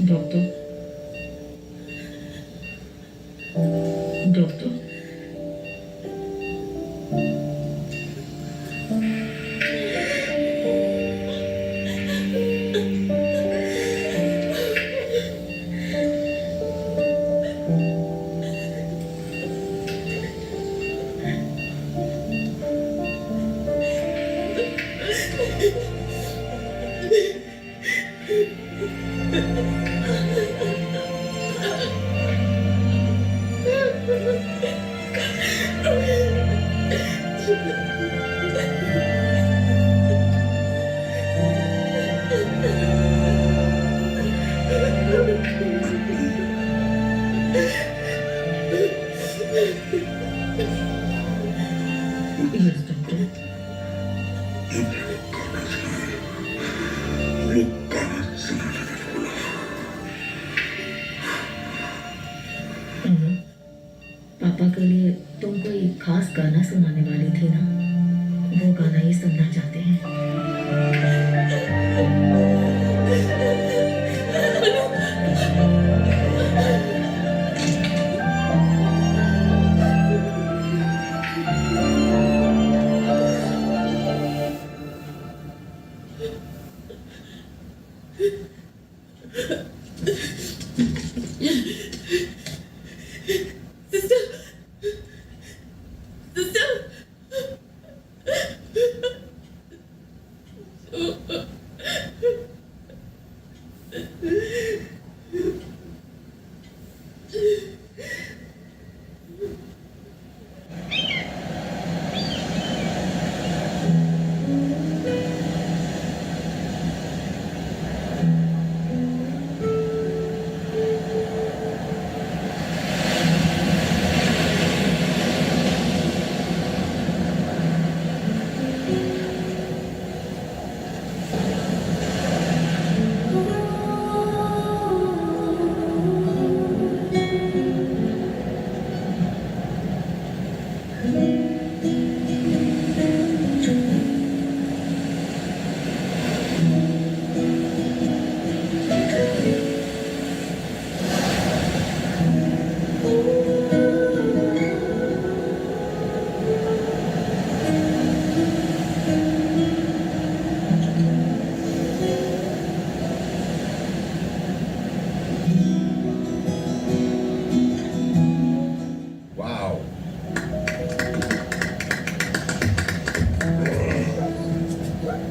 Doctor, doctor, yes doctor. पापा के लिए तुम कोई खास गाना सुनाने वाली थी ना, वो गाना ही सुनना चाहते हैं।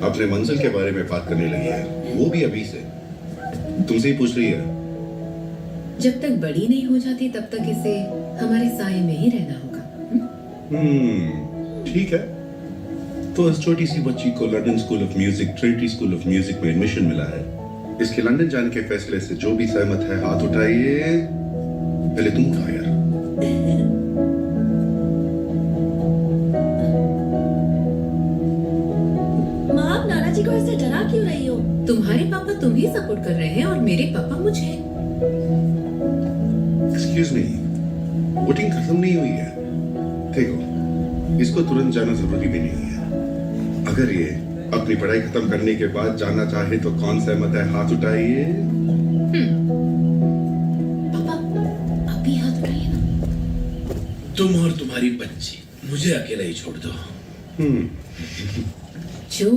अपने मंजिल के बारे में बात करने लगी है, वो भी अभी से। तुमसे ही पूछ रही है। जब तक बड़ी नहीं हो जाती तब तक इसे हमारे साये में ही रहना होगा। ठीक है। तो इस छोटी सी बच्ची को London school of music, Trinity school of music में एडमिशन मिला है। इसके लंदन जाने के फैसले से जो भी सहमत है हाथ उठाइए। पहले तुम उठाओ यार। जी को ऐसे डरा क्यों रही हो? तुम्हारे पापा तुम्हें सपोर्ट कर रहे हैं और मेरे पापा मुझे। एक्सक्यूज मी, वोटिंग खत्म नहीं हुई है। देखो, इसको तुरंत जाना जरूरी भी नहीं है। अगर ये अपनी पढ़ाई खत्म करने के बाद जाना चाहे तो कौन सहमत है? हाथ उठाइए। पापा, आप ही हाथ उठाइए ना। तुम और तुम्हारी बच्ची मुझे अकेला ही छोड़ दो। जो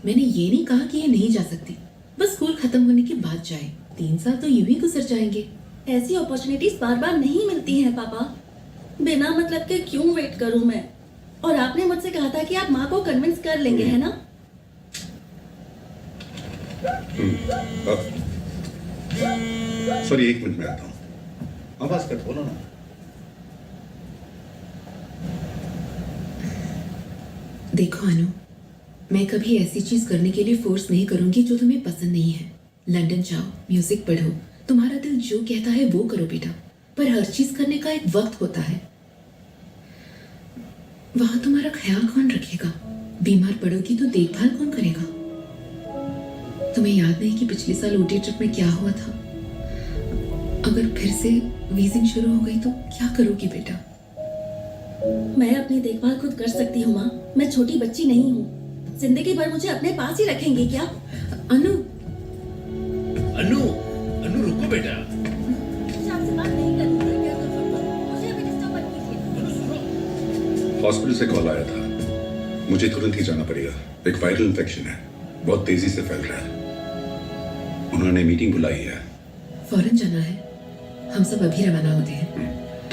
मैंने ये नहीं कहा कि ये नहीं जा सकती, बस स्कूल खत्म होने के बाद जाए। 3 साल तो यूं ही गुजर जाएंगे। ऐसी अपॉर्चुनिटीज बार बार नहीं मिलती हैं पापा। बिना मतलब के क्यों वेट करूं मैं? और आपने मुझसे कहा था कि आप माँ को कन्विंस कर लेंगे, है ना? सॉरी, 1 मिनट में आता हूँ। आवाज कर, बोलो ना। देखो अनु, मैं कभी ऐसी चीज करने के लिए फोर्स नहीं करूंगी जो तुम्हें पसंद नहीं है। लंदन जाओ, म्यूजिक पढ़ो, तुम्हारा दिल जो कहता है वो करो बेटा। पर हर चीज करने का एक वक्त होता है। वहां तुम्हारा ख्याल कौन रखेगा? बीमार पड़ोगी तो देखभाल कौन करेगा? तुम्हें याद नहीं कि पिछले साल ओटी ट्रिप में क्या हुआ था? अगर फिर से वीजिंग शुरू हो गई तो क्या करोगी बेटा? मैं अपनी देखभाल खुद कर सकती हूँ माँ। मैं छोटी बच्ची नहीं हूँ। जिंदगी भर मुझे अपने पास ही रखेंगी क्या? अनु, अनु, अनु रुको बेटा। मुझे आपसे बात नहीं करनी है, क्या कर सकता हूँ? मुझे अभी डिस्टर्ब मत कीजिए। अनु सुनो। हॉस्पिटल से कॉल आया था, मुझे तुरंत ही जाना पड़ेगा। एक वायरल इन्फेक्शन है, बहुत तेजी से फैल रहा है। उन्होंने मीटिंग बुलाई है। फौरन जाना है। हम सब अभी रवाना होते हैं।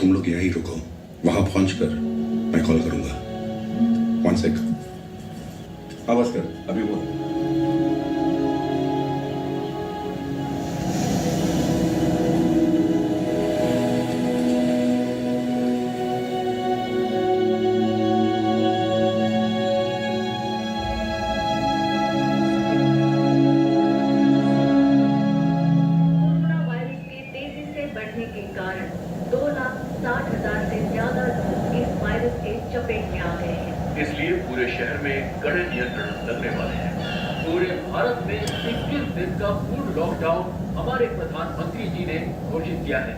तुम लोग यहीं रुको, वहां पहुंचकर मैं कॉल करूंगा। 1 सेक। आवाज कर, अभी बोल। कोरोना वायरस के तेजी से बढ़ने के कारण 2,60,000 से ज्यादा लोग इस वायरस के चपेट में आ गए हैं। इसलिए पूरे शहर में कड़े नियंत्रण लगने वाले हैं। पूरे भारत में 21 दिन का पूर्ण लॉकडाउन हमारे प्रधानमंत्री जी ने घोषित किया है।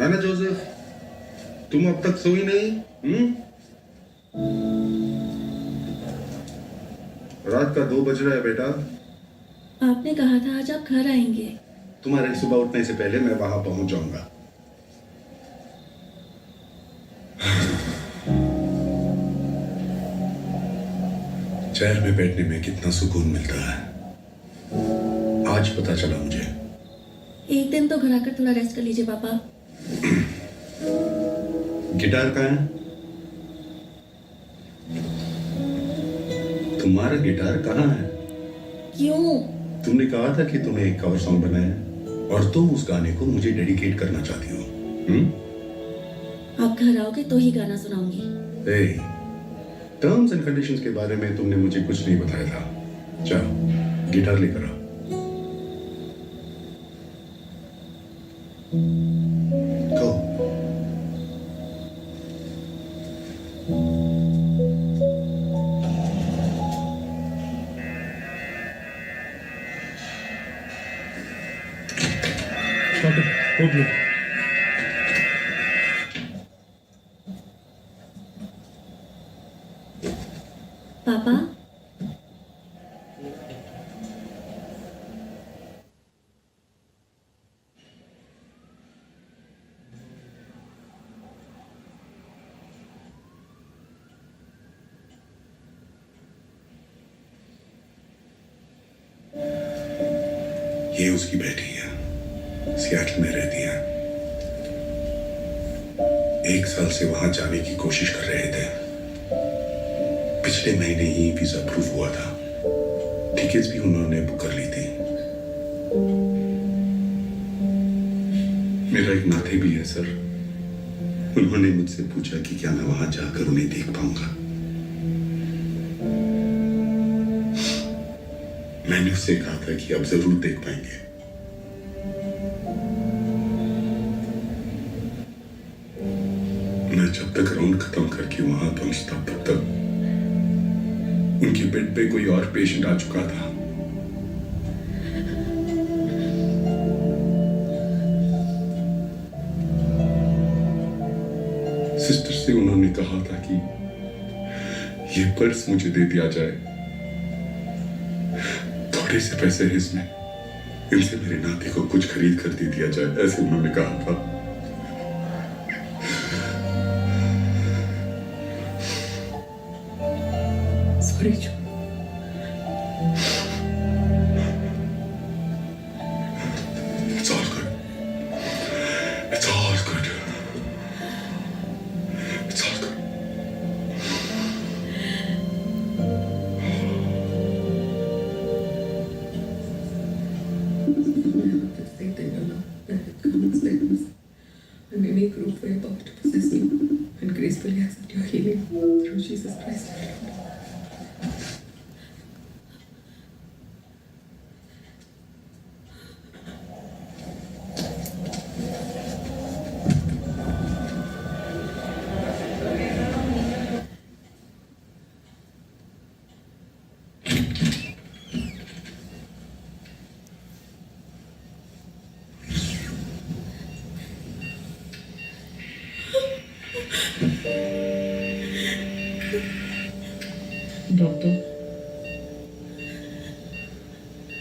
एना जोसेफ, तुम अब तक सोई नहीं? रात का 2 बज रहा है बेटा। आपने कहा था आज आप घर आएंगे। तुम्हारे सुबह उठने से पहले मैं वहां पहुंच जाऊंगा। चेयर में बैठने में कितना सुकून मिलता है, आज पता चला मुझे। एक दिन तो घर आकर थोड़ा रेस्ट कर लीजिए पापा। गिटार कहाँ है? तुम्हारा गिटार कहाँ है? क्यों? तुमने कहा था कि तुम्हें एक कवर सॉन्ग बनाया है और तुम उस गाने को मुझे डेडिकेट करना चाहती हो। आप घर आओगे तो ही गाना सुनाऊंगी। टर्म्स एंड कंडीशंस के बारे में तुमने मुझे कुछ नहीं बताया था। जाओ गिटार लेकर आओ। Go. पापा, ये उसकी बेटी है, सियाटल में रहती है। 1 साल से वहां जाने की कोशिश कर रहे थे। पिछले महीने ही वीजा अप्रूव हुआ था, टिकट्स भी उन्होंने बुक कर ली थी। मेरा एक नाते भी है सर। उन्होंने मुझसे पूछा कि क्या मैं वहां जाकर उन्हें देख पाऊंगा। मैंने उससे कहा था कि आप जरूर देख पाएंगे। मैं जब तक राउंड खत्म करके वहां पहुंचता तब तक उनके बेड पे कोई और पेशेंट आ चुका था। सिस्टर से उन्होंने कहा था कि ये पर्स मुझे दे दिया जाए। थोड़े से पैसे हैं इसमें, इनसे मेरे नाते को कुछ खरीद कर दे दिया जाए, ऐसे उन्होंने कहा था। सॉरी जो। It's all good. It's all good. It's all good. Faith in your love, that it comes witness. I may make room for your power to possess you and gracefully accept your healing through Jesus Christ.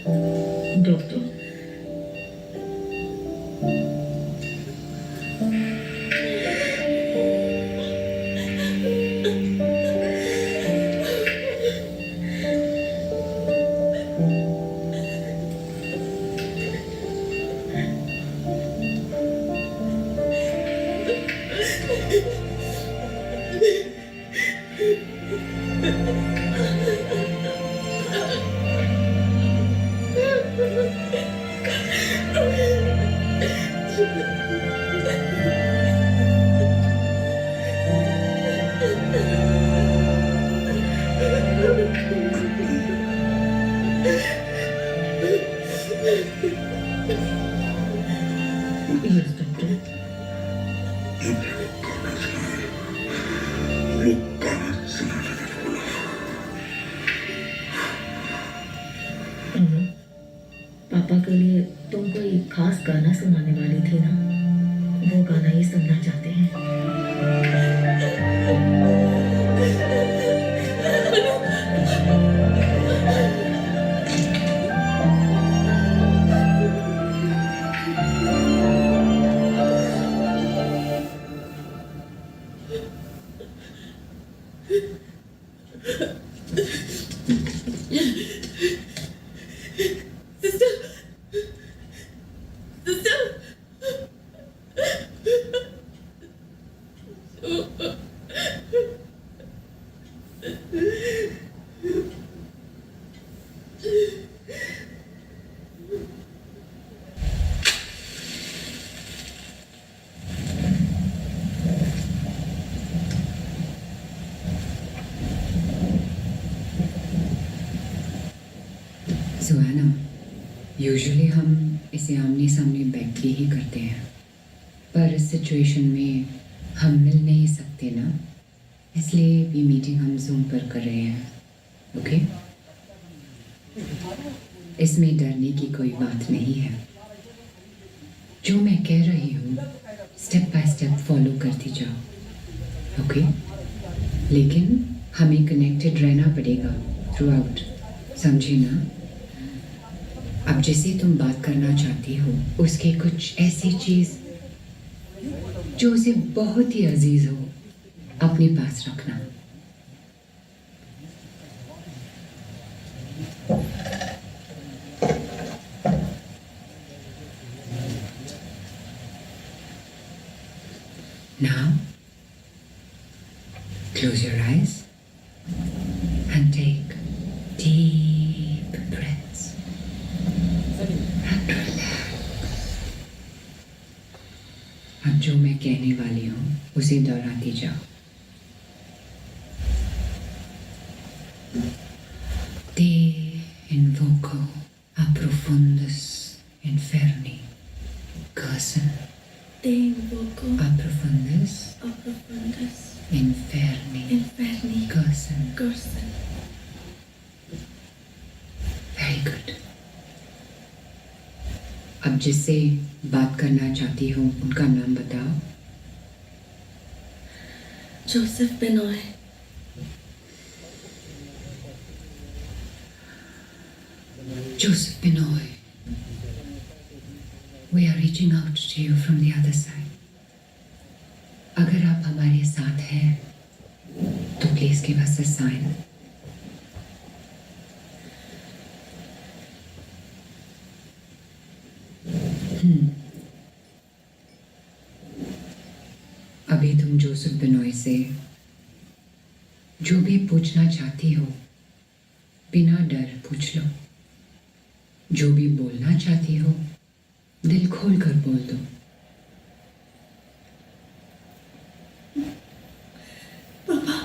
Doctor, yes doctor. वो गाना सुनाने में बोला। पापा के लिए तुम कोई खास गाना सुनाने वाली थी ना, वो गाना ही सुनना चाहते हैं। सुहाना, यूजुअली हम इसे आमने सामने बैठ के ही करते हैं, पर इस सिचुएशन में हम मिल नहीं सकते ना, इसलिए ये मीटिंग हम जूम पर कर रहे हैं। ओके? इसमें डरने की कोई बात नहीं है। जो मैं कह रही हूँ स्टेप बाय स्टेप फॉलो करती जाओ। ओके? लेकिन हमें कनेक्टेड रहना पड़ेगा थ्रू आउट, समझी ना? अब जिसे तुम बात करना चाहती हो उसकी कुछ ऐसी चीज जो उसे बहुत ही अजीज हो अपने पास रखना। Now, close your eyes and take deep breaths. And relax. अब जो मैं कहने वाली हूँ उसे दोहराती जाओ। Te invoco a profundus inferni, Gerson. Te invoco A profundus a profundus inferni, inferni Gerson. cursum. Very good. अब जिससे बात करना चाहती हूँ उनका नाम बताओ। Joseph Benoy. Joseph Benoy. We are reaching out to you from the other side. अगर आप हमारे साथ हैं तो please give us a sign. अभी तुम जोसेफ बिनोय से जो भी पूछना चाहती हो बिना डर पूछ लो। जो भी बोलना चाहती हो दिल खोल कर बोल दो। पापा,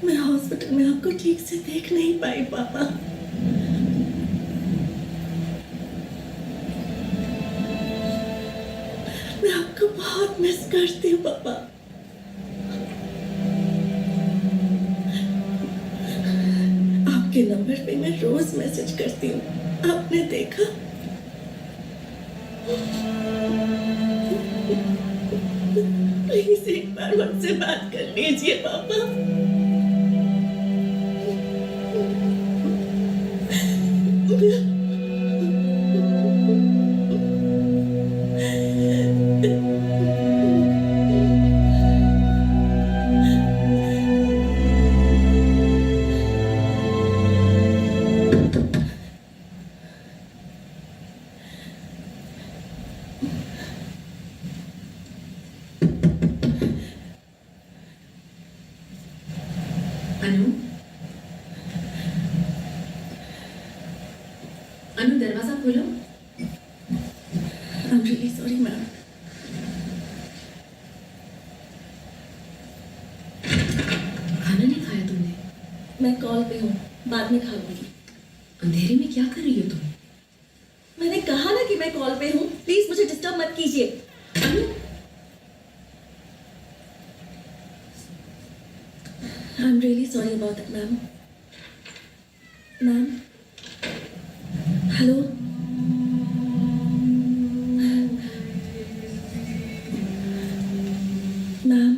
मैं हॉस्पिटल में आपको ठीक से देख नहीं पाई पापा। मैं आपको बहुत मिस करती हूँ पापा। आपके नंबर पे मैं रोज मैसेज करती हूँ, आपने देखा? प्लीज एक बार मुझसे बात कर लीजिए पापा। अनु अनु दरवाजा खोलो। I'm really sorry, ma'am. खाना नहीं खाया तुमने? मैं कॉल पे हूँ, बाद में खाऊंगी। अंधेरे में क्या कर रही हो तुम? मैंने कहा ना कि मैं कॉल पे हूँ, प्लीज मुझे डिस्टर्ब मत कीजिए। अनु I'm really sorry about that, ma'am. Ma'am, hello. Ma'am,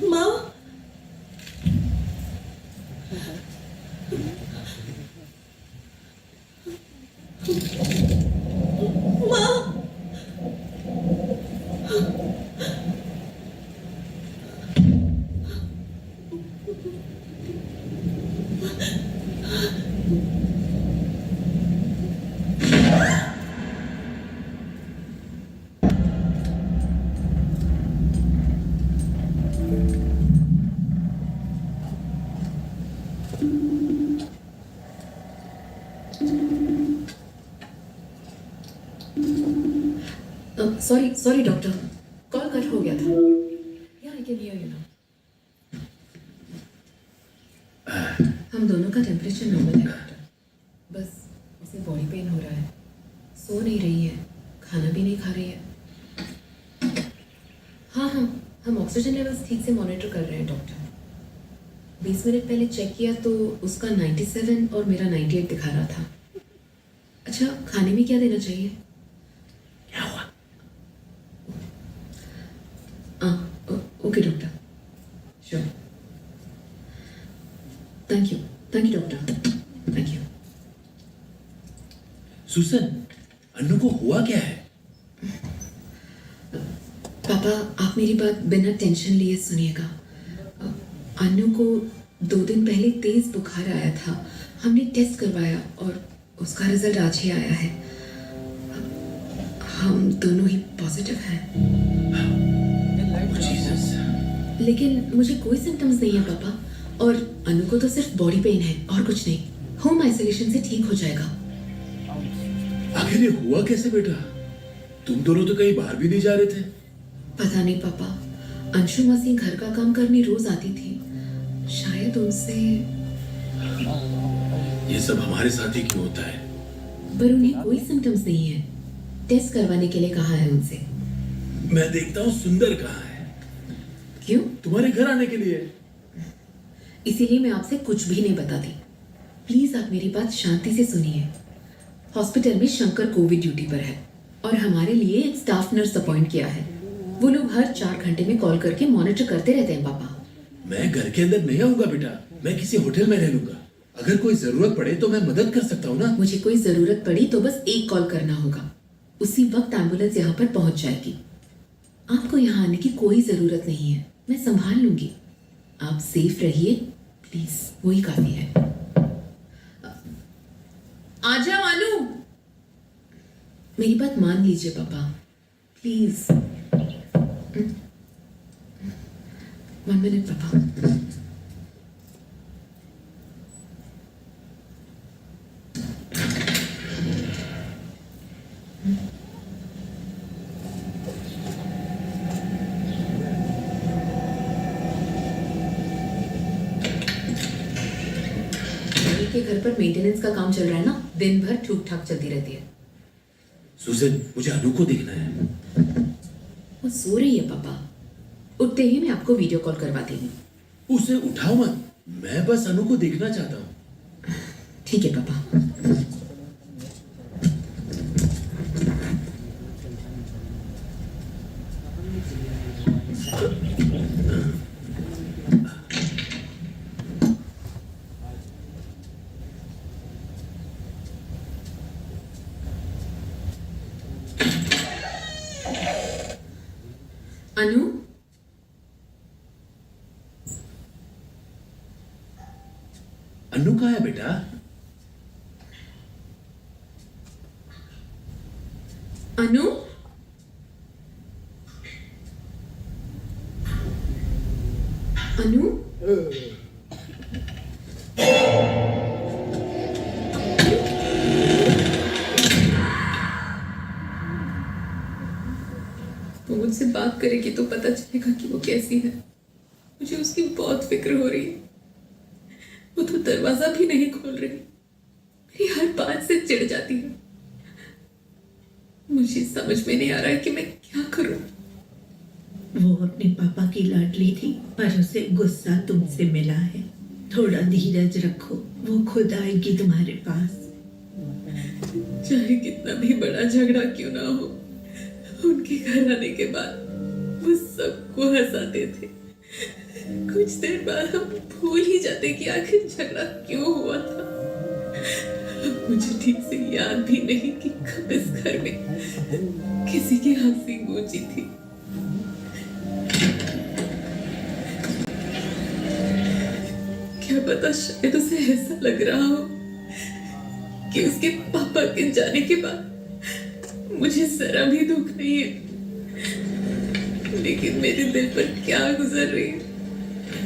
माँ, माँ, सॉरी डॉक्टर, कॉल कट हो गया था। या I can hear you now. हम दोनों का टेम्परेचर नॉर्मल है डॉक्टर, बस उसे बॉडी पेन हो रहा है, सो नहीं रही है, खाना भी नहीं खा रही है। हाँ हम ऑक्सीजन लेवल्स ठीक से मॉनिटर कर रहे हैं डॉक्टर। 20 मिनट पहले चेक किया तो उसका 97 और मेरा 98 दिखा रहा था। अच्छा, खाने में क्या देना चाहिए? क्या हुआ? Okay doctor, sure. Thank you doctor, thank you. Susan, Annu को हुआ क्या है? पापा, आप मेरी बात बिना टेंशन लिए सुनिएगा। अन्नू को 2 दिन पहले तेज बुखार आया था। हमने टेस्ट करवाया और उसका रिजल्ट आज ही आया है। हम दोनों ही पॉजिटिव हैं। लेकिन मुझे कोई सिम्टम्स नहीं है पापा, और अनु को तो सिर्फ बॉडी पेन है और कुछ नहीं। होम आइसोलेशन से ठीक हो जाएगा। आखिर ये हुआ कैसे बेटा? तुम दोनों तो कहीं बाहर भी नहीं जा रहे थे। पता नहीं पापा, अंशु मसी घर का काम करने रोज आती थी, शायद उनसे। ये सब हमारे साथ ही क्यों होता है? पर उन्हें कोई सिम्टम्स नहीं है। टेस्ट करवाने के लिए कहा है उनसे। मैं देखता हूँ सुंदर कहाँ है। क्यों? तुम्हारे घर आने के लिए। इसीलिए मैं आपसे कुछ भी नहीं बताती। प्लीज आप मेरी बात शांति से सुनिए। हॉस्पिटल में शंकर कोविड ड्यूटी पर है और हमारे लिए एक स्टाफ नर्स अपॉइंट किया है। वो लोग हर 4 घंटे में कॉल करके मॉनिटर करते रहते हैं पापा। मैं घर के अंदर नहीं आऊंगा बेटा, मैं किसी होटल में रह लूंगा। अगर कोई जरूरत पड़े तो मैं मदद कर सकता हूँ ना। मुझे कोई जरूरत पड़ी तो बस एक कॉल करना होगा, उसी वक्त एम्बुलेंस यहाँ पर पहुंच जाएगी। आपको यहाँ आने की कोई जरूरत नहीं है, मैं संभाल लूंगी। आप सेफ रहिए प्लीज, वही काफी है। आजा मानू, मेरी बात मान लीजिए पापा प्लीज। 1 मिनट पापा। के घर पर मेंटेनेंस का काम चल रहा है ना, दिन भर ठूक ठाक चलती रहती है। सुजन, मुझे अनु को देखना है। वो सो रही है पापा, उठते ही मैं आपको वीडियो कॉल करवाती हूँ। उसे उठाओ मत, मैं बस अनु को देखना चाहता हूँ। ठीक है पापा। अनु, अनु कहाँ है बेटा? अनु, अनु, वो मुझसे बात करेगी तो पता चलेगा कि वो कैसी है। मुझे उसकी बहुत फिक्र हो रही है। वो तो दरवाजा भी नहीं खोल रही, मेरी हर बात से चिढ़ जाती है। मुझे समझ में नहीं आ रहा है कि मैं क्या करूं। वो अपने पापा की लाडली थी, पर उसे गुस्सा तुमसे मिला है। थोड़ा धीरज रखो, वो खुद आएगी तुम्हारे पास। चाहे कितना भी बड़ा झगड़ा क्यों ना हो, उनके घर आने के बाद वो सबको हंसाते थे। कुछ देर बाद हम भूल ही जाते कि आखिर झगड़ा क्यों हुआ था। मुझे ठीक से याद भी नहीं कि कब इस घर में किसी की हंसी गूंजी थी। क्या पता, शायद उसे ऐसा लग रहा हो कि उसके पापा के जाने के बाद मुझे जरा भी दुख नहीं है। लेकिन मेरे दिल पर क्या गुजर रही है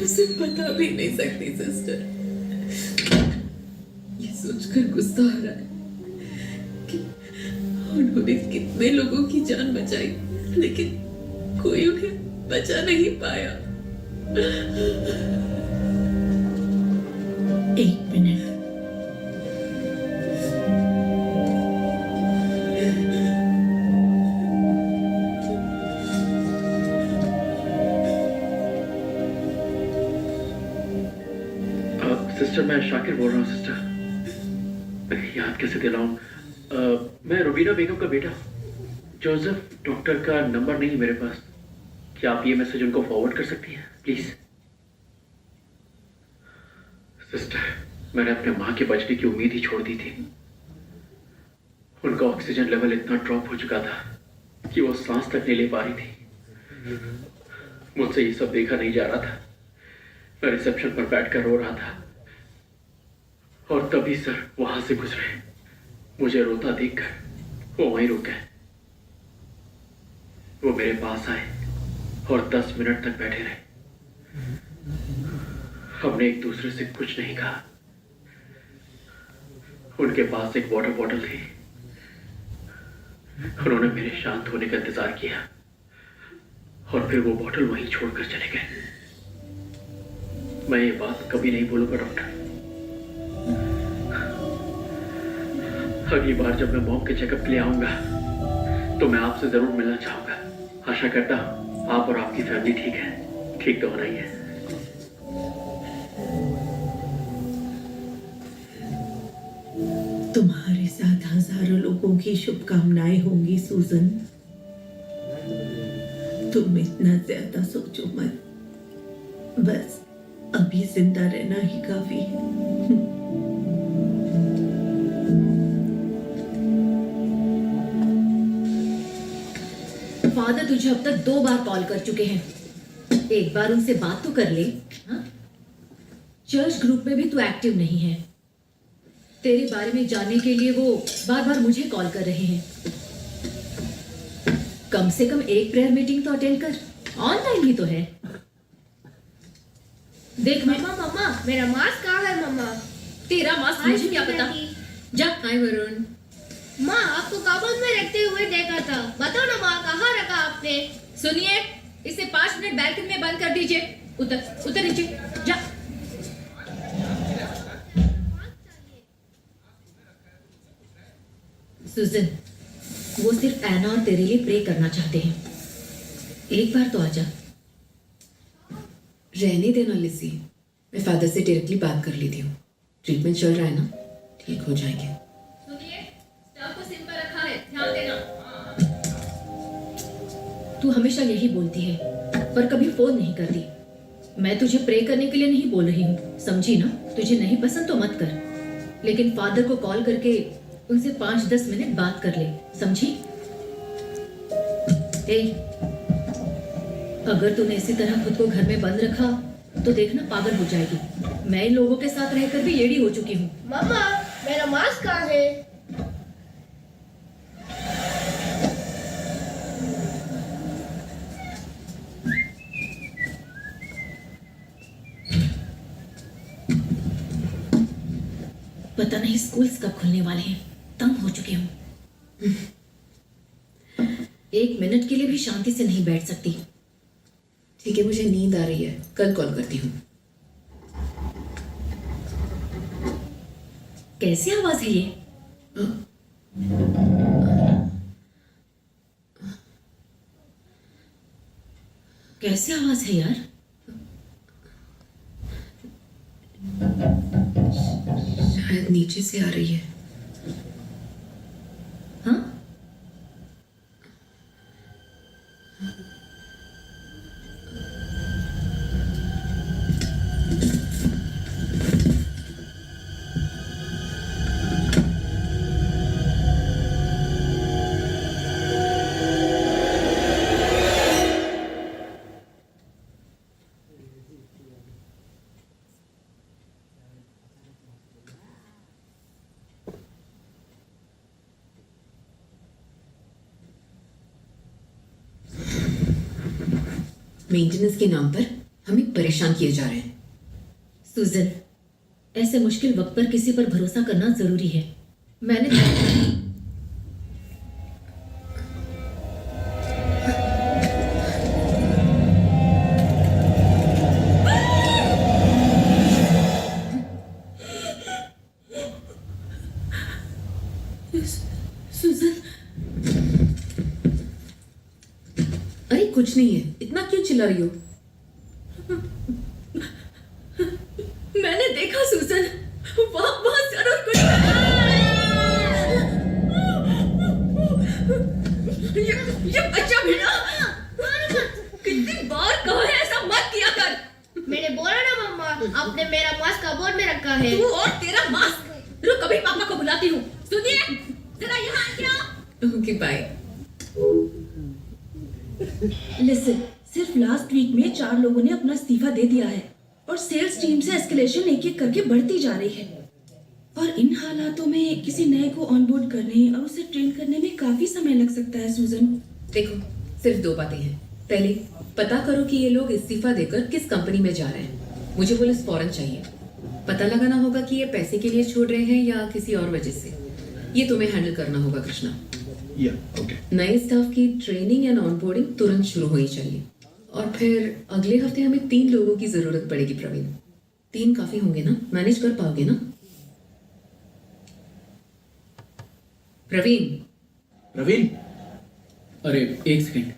उसे बता भी नहीं सकती सिस्टर। ये सोचकर गुस्सा आ रहा है कि उन्होंने कितने लोगों की जान बचाई, लेकिन कोई उन्हें बचा नहीं पाया। 1 मिनट। सिस्टर, मैं शाकिर बोल रहा हूँ। सिस्टर, याद कैसे दिलाऊं? मैं रुबीना बेगम का बेटा जोसेफ। डॉक्टर का नंबर नहीं है मेरे पास। क्या आप ये मैसेज उनको फॉरवर्ड कर सकती हैं प्लीज? सिस्टर, मैंने अपने माँ के बचने की उम्मीद ही छोड़ दी थी। उनका ऑक्सीजन लेवल इतना ड्रॉप हो चुका था कि वो सांस तक नहीं ले पा रही थी। मुझसे ये सब देखा नहीं जा रहा था। मैं रिसेप्शन पर बैठकर रो रहा था और तभी सर वहां से गुजरे। मुझे रोता देखकर वो वहीं रुक गए। वो मेरे पास आए और 10 मिनट तक बैठे रहे। हमने एक दूसरे से कुछ नहीं कहा। उनके पास एक वाटर बॉटल थी। उन्होंने मेरे शांत होने का इंतजार किया और फिर वो बॉटल वहीं छोड़कर चले गए। मैं ये बात कभी नहीं भूलूंगा डॉक्टर। अगली बार जब मैं मॉम के चेकअप के लिए आऊंगा तो मैं आपसे जरूर मिलना चाहूंगा। आशा करता हूं आप और आपकी फैमिली ठीक है, ठीक तो होना ही है। तुम्हारे साथ हजारों लोगों की शुभकामनाएं होंगी सूजन। तुम इतना ज्यादा सोचो मत, बस अभी जिंदा रहना ही काफी है। फादर तुझे अब तक 2 बार कॉल कर चुके हैं, एक बार उनसे बात तो कर ले। हाँ? चर्च ग्रुप में भी तू एक्टिव नहीं है। तेरे बारे में जानने के लिए वो बार बार मुझे कॉल कर रहे हैं। कम से कम एक प्रेयर मीटिंग तो अटेंड कर, ऑनलाइन ही तो है। देख मम्मा मम्मा मेरा मास्क कहाँ है मम्मा? तेरा मास्क मुझे क्या पता। जा। हाय वरुण। माँ आपको कबर्ड में रखते हुए देखा था, बताओ ना माँ कहाँ रखा आपने? सुनिए, इसे 5 मिनट बैल्कनी में बंद कर दीजिए। उतर उतर नीचे जा। सुजन, वो सिर्फ एना और तेरे लिए प्रे करना चाहते हैं। एक बार तो आजा। रहने देना लिसी, मैं फादर से डायरेक्टली बात कर लेती हूँ। ट्रीटमेंट चल रहा है ना, ठीक हो जाएंगे। सुनिए, स्टव को सिम पर रखा है, ध्यान देना। तू हमेशा यही बोलती है पर कभी फोन नहीं करती। मैं तुझे प्रे करने के लिए नहीं बोल रही हूँ, समझी ना? तुझे नहीं पसंद तो मत कर, लेकिन फादर को कॉल करके उनसे 5-10 मिनट बात कर ले, समझी? अगर तूने इसी तरह खुद को घर में बंद रखा तो देखना पागल हो जाएगी। मैं इन लोगों के साथ रहकर भी येड़ी हो चुकी हूँ। मम्मा मेरा मास्क कहाँ है? पता नहीं स्कूल्स कब खुलने वाले हैं, तंग हो चुकी हूँ। 1 मिनट के लिए भी शांति से नहीं बैठ सकती। ठीक है, मुझे नींद आ रही है, कल कॉल करती हूँ। कैसी आवाज है ये? कैसी आवाज है यार? शायद नीचे से आ रही है। हाँ? मेंटेनेंस के नाम पर हमें परेशान किए जा रहे हैं। सुजन, ऐसे मुश्किल वक्त पर किसी पर भरोसा करना जरूरी है। मैंने सुजन, अरे कुछ नहीं है, इतना क्यों चिल्ला रही हो? मैंने देखा सुजन, वहां जरूर कुछ ये बच्चा भी ना, कितनी बार कहा है ऐसा मत किया कर। मैंने बोला ना मम्मा, आपने मेरा मास्क कबर्ड में रखा है। तू और तेरा मास्क। रुक, अभी पापा को बुलाती हूँ। सुनिए, जरा यहाँ आइए। Okay bye. लिसन, सिर्फ लास्ट वीक में 4 लोगों ने अपना इस्तीफा दे दिया है और सेल्स टीम से एस्केलेशन एक-एक करके बढ़ती जा रही है। और इन हालातों में किसी नए को ऑनबोर्ड करने और उसे ट्रेन करने में काफी समय लग सकता है। सूजन, देखो, सिर्फ 2 बातें हैं। पहले पता करो कि ये लोग इस्तीफा देकर किस कंपनी में जा रहे हैं। मुझे पुलिस फौरन चाहिए। पता लगाना होगा कि ये पैसे के लिए छोड़ रहे हैं या किसी और वजह से। ये तुम्हें हैंडल करना होगा कृष्णा। या ओके। नए स्टाफ की ट्रेनिंग एंड ऑनबोर्डिंग तुरंत शुरू होनी चाहिए। और फिर अगले हफ्ते हमें 3 लोगों की जरूरत पड़ेगी प्रवीण। 3 काफी होंगे ना? मैनेज कर पाओगे ना प्रवीण? प्रवीण, अरे एक सेकंड,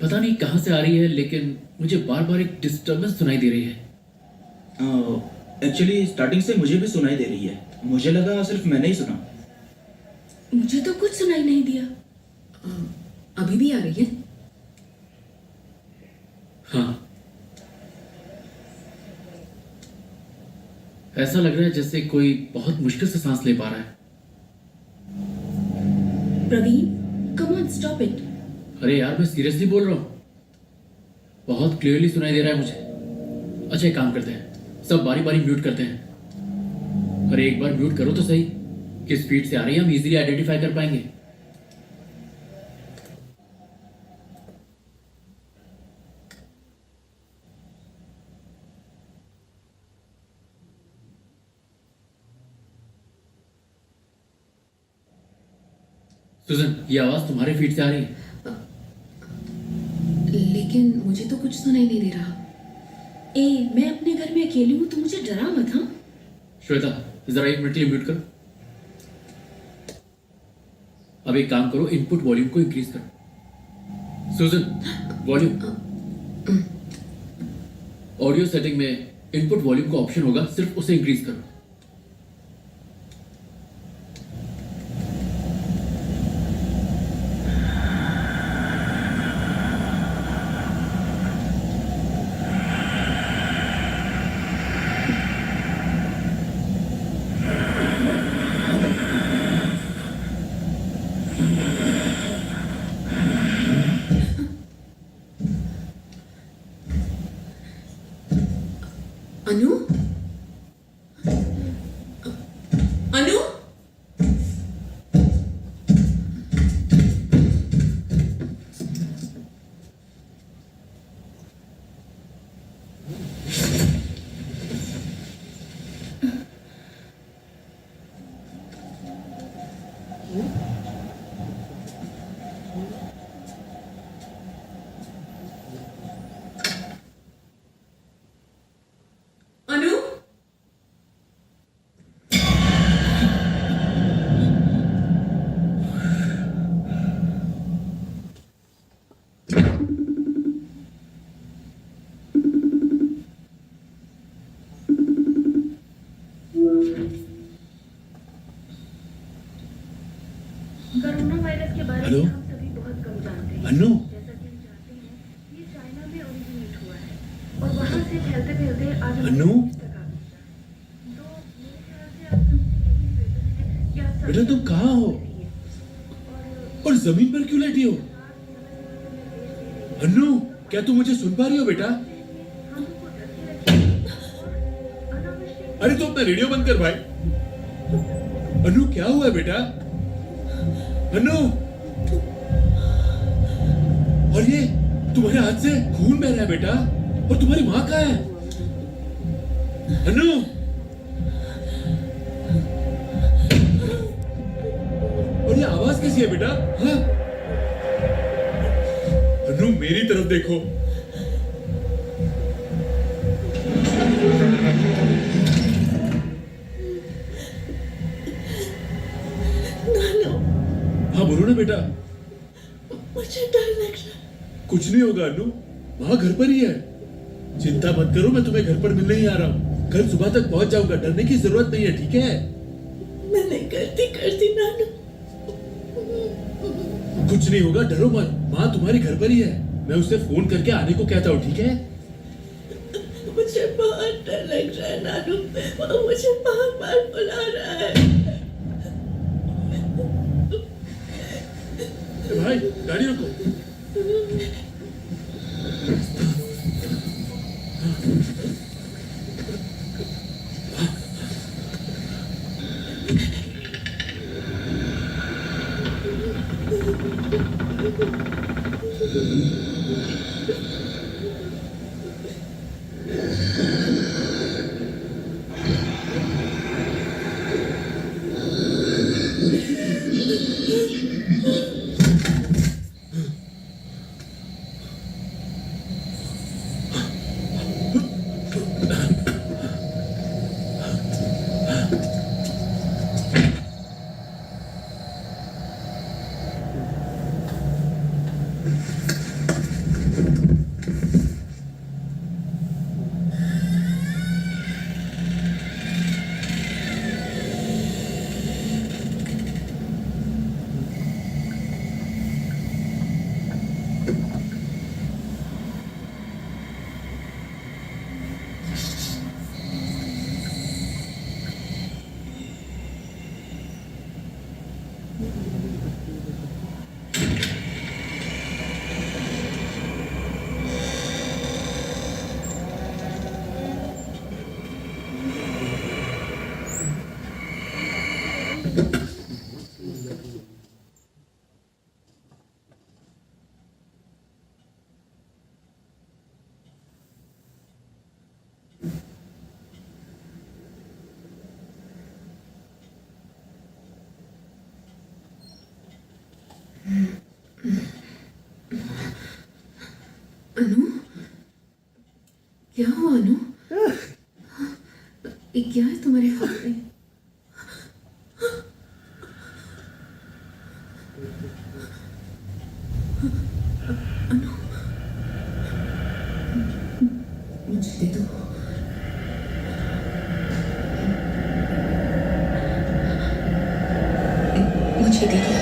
पता नहीं कहां से आ रही है लेकिन मुझे बार बार एक डिस्टरबेंस सुनाई दे रही है। एक्चुअली स्टार्टिंग से मुझे भी सुनाई दे रही है। मुझे लगा सिर्फ मैंने ही सुना। मुझे तो कुछ सुनाई नहीं दिया। अभी भी आ रही है? हाँ, ऐसा लग रहा है जैसे कोई बहुत मुश्किल से सांस ले पा रहा है। Praveen, come on, stop it. अरे यार, मैं सीरियसली बोल रहा हूँ, बहुत क्लियरली सुनाई दे रहा है मुझे। अच्छा एक काम करते हैं, सब बारी बारी म्यूट करते हैं। अरे एक बार म्यूट करो तो सही, किस स्पीड से आ रही है हम इजीली आइडेंटिफाई कर पाएंगे। सुजन, ये आवाज तुम्हारे फीड से आ रही है? लेकिन मुझे तो कुछ सुनाई नहीं दे रहा। मैं अपने घर में अकेली हूँ, तो मुझे डरा मत। हाँ श्वेता, जरा 1 मिनट के लिए म्यूट करो। अब एक काम करो, इनपुट वॉल्यूम को इंक्रीज करो। सुजन, वॉल्यूम। ऑडियो सेटिंग में इनपुट वॉल्यूम का ऑप्शन होगा, सिर्फ उसे इंक्रीज करो। अनु? अनु? अनु? कोरोना वायरस के बारे हेलो? में हम सभी बहुत कम जानते हैं। अनु? जैसा कि हम जानते हैं, ये चाइना में ओरिजिनेट हुआ है और वहां से फैलते फैलते आज हमारे अनु? देश तक आ गया। तो मेरे ख्याल से आप सबसे यही बेहतर है कि आप बेटा तुम कहाँ हो? और जमीन पर क्यों लेटी हो? अनु, क्या तुम मुझे सुन पा रही हो बेटा? अरे तो अपना रेडियो बंद कर भाई। अनु क्या हुआ है बेटा? अनु, और ये तुम्हारे हाथ से खून बह रहा है बेटा, और तुम्हारी माँ कहाँ है? अनु, और ये आवाज कैसी है बेटा? हाँ? अनु मेरी तरफ देखो। हाँ बोलो ना बेटा। मुझे डर लग रहा है। कुछ नहीं होगा अनु, वहां घर पर ही है। चिंता मत करो, मैं तुम्हें घर पर मिलने ही आ रहा हूँ। कल सुबह तक पहुंच जाऊंगा, डरने की जरूरत नहीं है, ठीक है? मैंने गलती कर दी नानू। कुछ नहीं होगा, डरो मत। माँ तुम्हारी घर पर ही है, मैं उसे फोन करके आने को कहता हूँ, ठीक है? मुझे बहुत डर लग रहा है नानू, वो मुझे बार बार बुला रहा है। भाई गाड़ी रोको। अनु, क्या हुआ अनु? ये क्या है तुम्हारे हाथ में? अनु, मुझे दे दो। मुझे दे दो।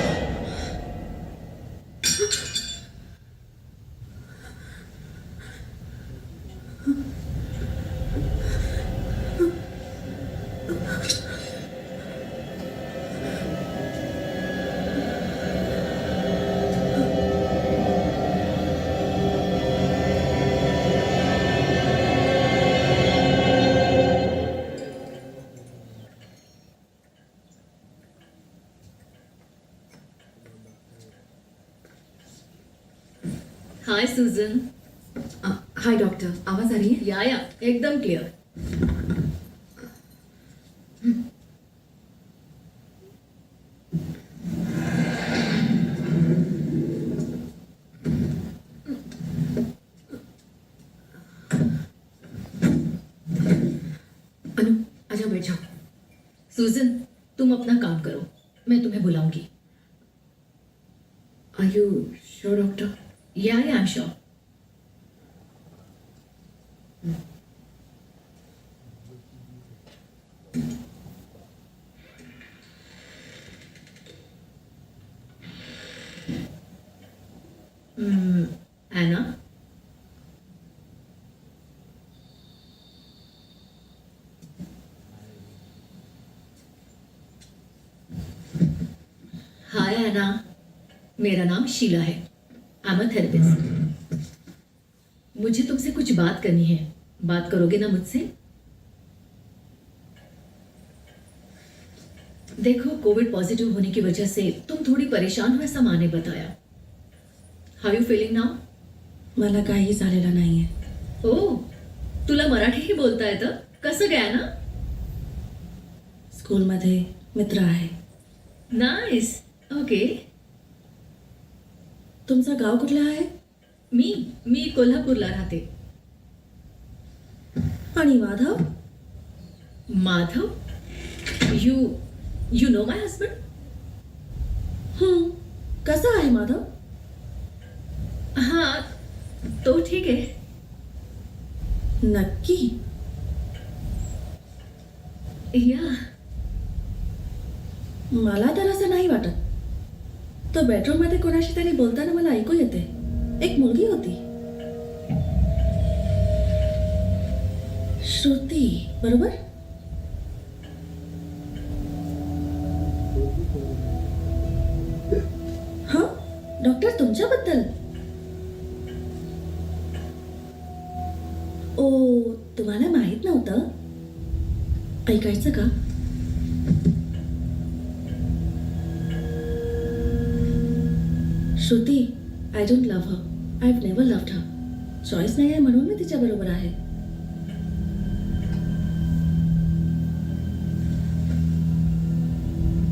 हाय सुजन। हाय डॉक्टर, आवाज आ रही है? या एकदम क्लियर। अनु, आजा बैठ जाओ। सुजन, तुम अपना काम करो, मैं तुम्हें बुलाऊंगी। Are you sure doctor? या आई एम श्योर। एना, हाय एना, मेरा नाम शीला है। I am a therapist. मुझे तुमसे कुछ बात करनी है। बात करोगे ना मुझसे? देखो, कोविड पॉजिटिव होने की वजह से तुम थोडी परेशान हो, ऐसा माँ ने बताया। How you feeling now? मला काही झालेलं नाहीये. ओ, तुला मराठीही बोलता येतं? कसं काय ना? स्कूलमध्ये मित्र आहे. नाइस. ओके. तुमचं गाव कुठलं आहे? मी कोल्हापूरला राहते. आणि Madhav? Madhav? You know my husband? कसा आहे माधव? हाँ, तो ठीक आहे. नक्की? या. मला तर असं नाही वाटत. तो बेडरूम मध्ये कोणाशी तरी बोलताना मला ऐकू येते. एक मुलगी होती. श्रुती, बरोबर? हाँ, डॉक्टर तुमच्याबद्दल. ओ, तुम्हाला माहित नव्हतं? ऐकायचं का? Shruti, I don't love her. I have never loved her. Choice नाही आहे म्हणून मी तिच्या बरोबर आहे.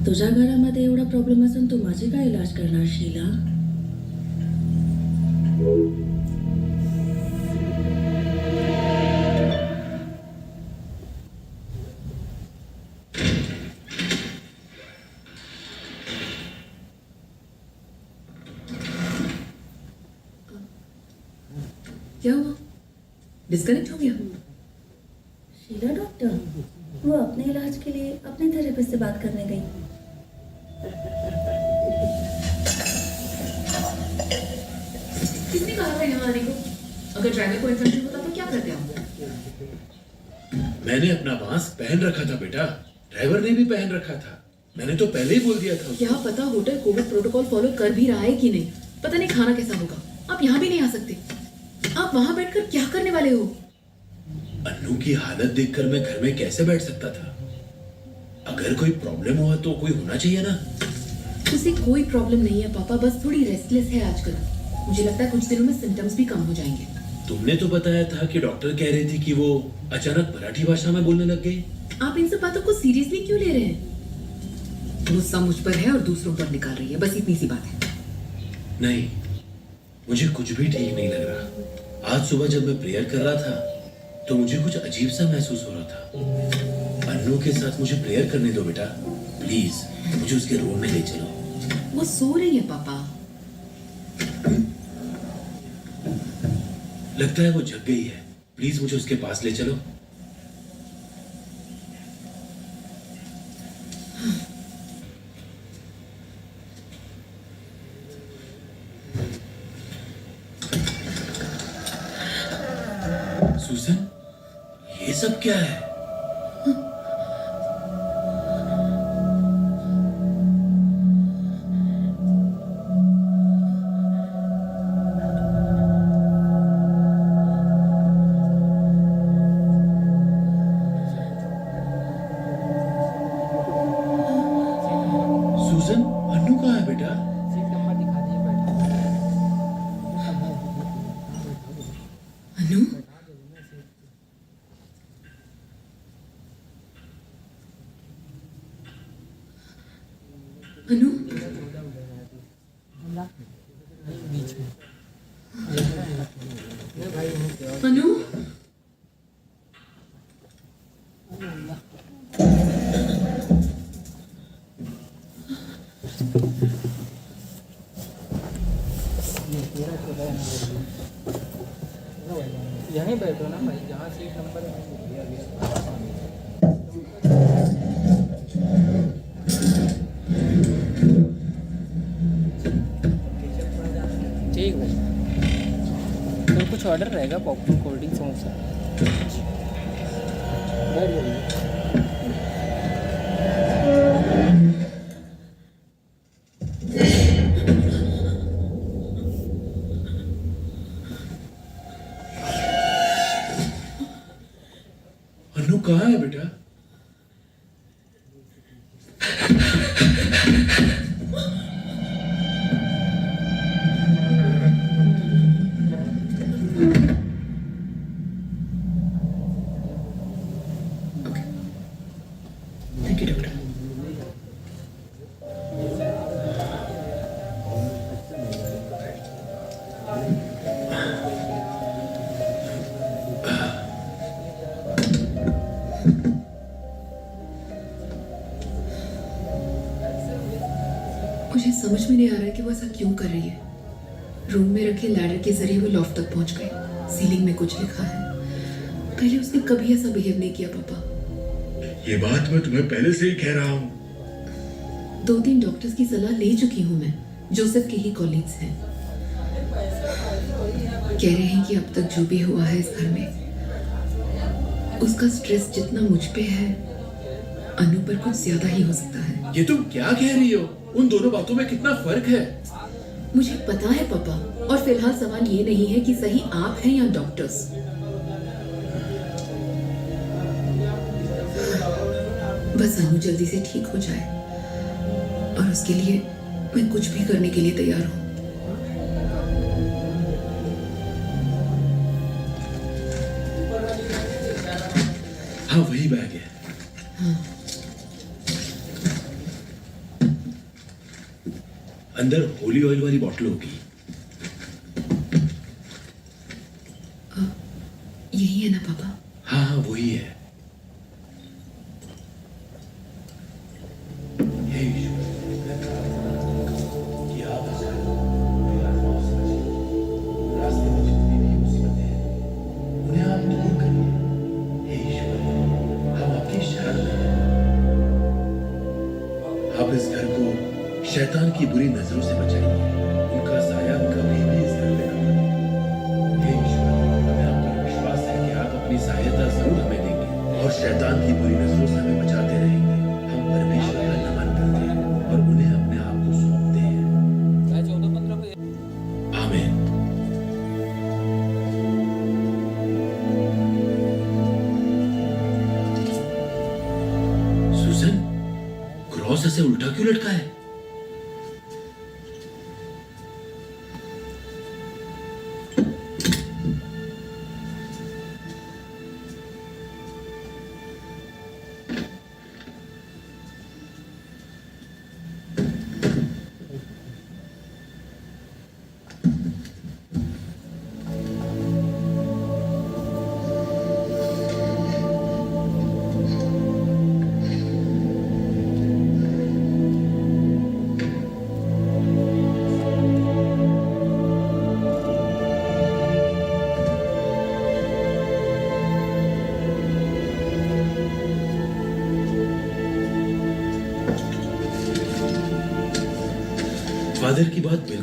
तुझ्या घरामध्ये एवढा प्रॉब्लेम असून तू माझी काय इलाज करणार शीला? क्या हुआ? डिस्कनेक्ट हो गया? शीला डॉक्टर, वो अपने इलाज के लिए अपने थेरेपिस्ट से बात करने गई. किसने कहा था यहाँ आने को? अगर ड्राइवर को इन्फेक्शन होता तो क्या करते आप? मैंने अपना मास्क पहन रखा था बेटा, ड्राइवर ने भी पहन रखा था. मैंने तो पहले ही बोल दिया था उसको. क्या पता होटल कोविड प्रोटोकॉल फॉलो कर भी रहा है कि नहीं. पता नहीं खाना कैसा होगा. आप यहाँ भी नहीं आ सकते. आप वहां बैठकर क्या करने वाले हो? अन्नू की हालत देखकर मैं घर में कैसे बैठ सकता था? अगर कोई प्रॉब्लम हुआ तो कोई होना चाहिए ना. उसे कोई प्रॉब्लम नहीं है पापा, बस थोड़ी रेस्टलेस है आजकल. मुझे लगता है कुछ दिनों में सिम्टम्स भी कम हो जाएंगे. तुमने तो बताया था कि डॉक्टर कह रही थी कि वो अचानक मराठी भाषा में बोलने लग गई. आप इन सब बातों को सीरियसली क्यों ले रहे हैं? गुस्सा मुझ पर है और दूसरों पर निकाल रही है, बस इतनी सी बात है. नहीं, मुझे कुछ भी ठीक नहीं लग रहा. आज सुबह जब मैं प्रेयर कर रहा था तो मुझे कुछ अजीब सा महसूस हो रहा था। अन्नू के साथ मुझे प्रेयर करने दो बेटा, प्लीज मुझे उसके रूम में ले चलो। वो सो रही है पापा। लगता है वो जग गई है, प्लीज मुझे उसके पास ले चलो। सुसन, ये सब क्या है? सुसन, अन्नू कहाँ है बेटा? अनु, अनु, अनु, यहीं बैठो ना भाई, जहाँ सीट नंबर दिया गया। ठीक भाई, तो कुछ ऑर्डर रहेगा, पॉपकॉर्न, कोल्ड ड्रिंक, समोसा। बैठ जाइए। अन्नू कहाँ है बेटा? Thank you doctor. मुझे समझ में नहीं आ रहा है कि वो ऐसा क्यों कर रही है। रूम में रखे लैडर के जरिए वो लॉफ्ट तक पहुंच गई। सीलिंग में कुछ लिखा है। पहले उसने कभी ऐसा बिहेव नहीं किया पापा। ये बात मैं तुम्हें पहले से ही कह रहा हूँ। 2-3 डॉक्टर्स की सलाह ले चुकी हूँ मैं। जोसेफ के ही कॉलीग्स हैं। कह रहे हैं कि अब तक जो भी हुआ है इस घर में, उसका स्ट्रेस जितना मुझ पे है, अनु पर कुछ ज्यादा ही हो सकता है। ये तुम क्या कह रही हो? उन दोनों बातों में कितना फर्क है? मुझे पता है पापा, और फिलहाल सवाल ये नहीं है कि सही आप हैं या डॉक्टर्स। बस अनु जल्दी से ठीक हो जाए, और उसके लिए मैं कुछ भी करने के लिए तैयार हूँ। हाँ, वही बैग है। हाँ। अंदर होली ऑयल वाली बॉटल होगी। यही है ना पापा? हाँ हाँ, वही है। हे ईश्वर, ये आप रास्ते में जितनी भी मुसीबतें हैं, उन्हें आप दूर करिए। हे ईश्वर, हम आपकी शरण में हैं। आप इस घर को शैतान की बुरी नजरों से बचाइए। उनका साया कभी भी इस घर में न पड़े। हे ईश्वर, हमें आप पर विश्वास है कि आप अपनी सहायता जरूर हमें देंगे और शैतान की बुरी नजरों से हमें बचाते रहेंगे। हम परमेश्वर का नमन करते हैं और उन्हें अपने आप को सौंपते हैं। आमीन। सुसन, क्रॉस ऐसे उल्टा क्यों लटका है?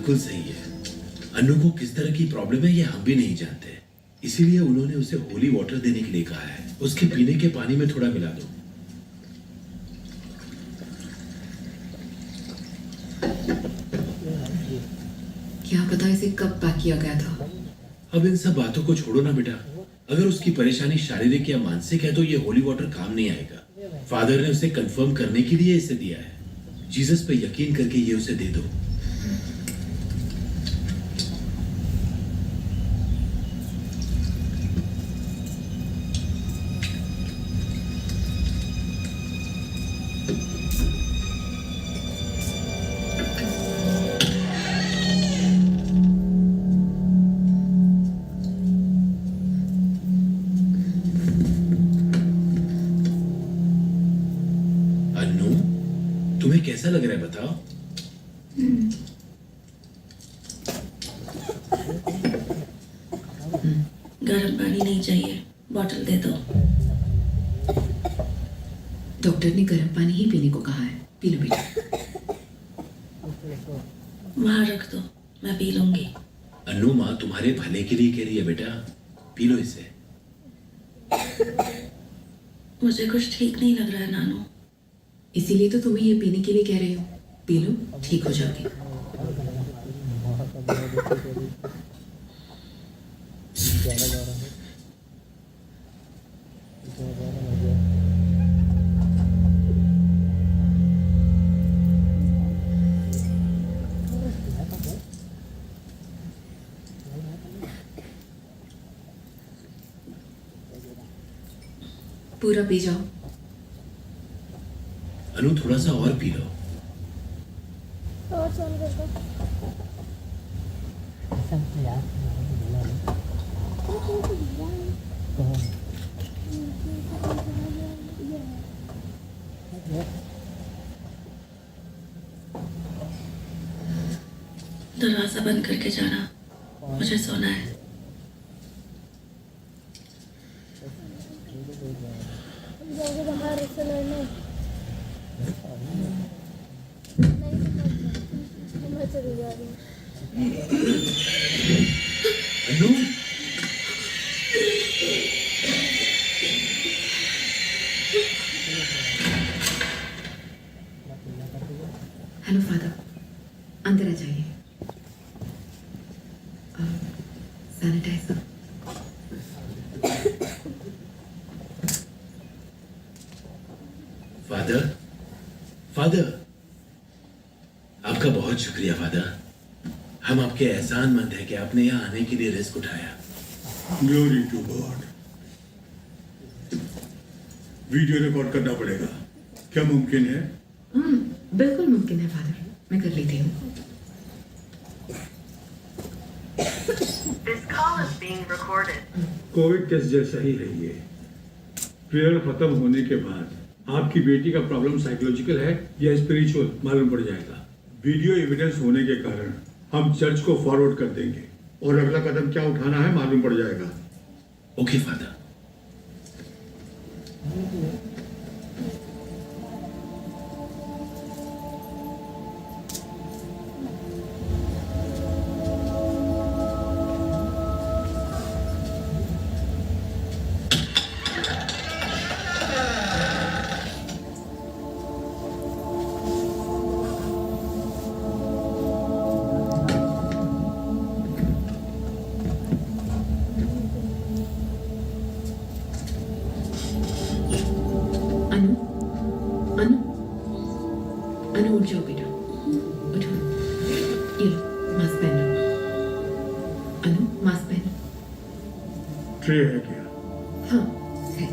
बिल्कुल सही है। अनु को किस तरह की प्रॉब्लम है ये हम भी नहीं जानते, इसीलिए उन्होंने उसे होली वाटर देने के लिए कहा है। उसके पीने के पानी में थोड़ा मिला दो। क्या पता इसे कब पैक किया गया था। अब इन सब बातों को छोड़ो ना बेटा। अगर उसकी परेशानी शारीरिक या मानसिक है तो ये होली वाटर काम नहीं आएगा। फादर ने उसे कंफर्म करने के लिए इसे दिया है। जीसस पे यकीन करके ये उसे दे दो। अनु, तुम्हें कैसा लग रहा है बताओ? गर्म पानी नहीं चाहिए, बॉटल दे दो। डॉक्टर ने गर्म पानी ही पीने को कहा है। पी लो बेटा। वहां रख दो, मैं पी लूंगी। अनु, माँ तुम्हारे भले के लिए कह रही है बेटा, पी लो इसे। मुझे कुछ ठीक नहीं लग रहा है नानू। इसीलिए तो तुम्हें ये पीने के लिए कह रही हूँ। पी लो, ठीक हो जाओगी। पूरा पी जाओ। अनु, थोड़ा सा और पी लो। दरवाजा बंद करके जाना, मुझे सोना है। अनु, हेलो फादर, अंदर आ जाइए। सैनिटाइजर। फादर, फादर, आपका बहुत शुक्रिया फादर। हम आपके एहसानमंद हैं कि आपने यहाँ आने के लिए रिस्क उठाया। Glory to God. Video record करना पड़ेगा, क्या मुमकिन है? बिल्कुल मुमकिन है फादर, मैं कर लेती हूँ। This call is being recorded. Covid test जैसा ही है ये। प्रेयर खत्म होने के बाद आपकी बेटी का प्रॉब्लम साइकोलॉजिकल है या स्पिरिचुअल मालूम पड़ जाएगा। वीडियो एविडेंस होने के कारण हम चर्च को फॉरवर्ड कर देंगे और अगला कदम क्या उठाना है मालूम पड़ जाएगा। Okay father. अनु, अनु, अनु उठ जाओ बेटा, उठो। ये लो, मास्क पहनो। अनु, मास्क पहनो। ट्रे है क्या? हाँ है।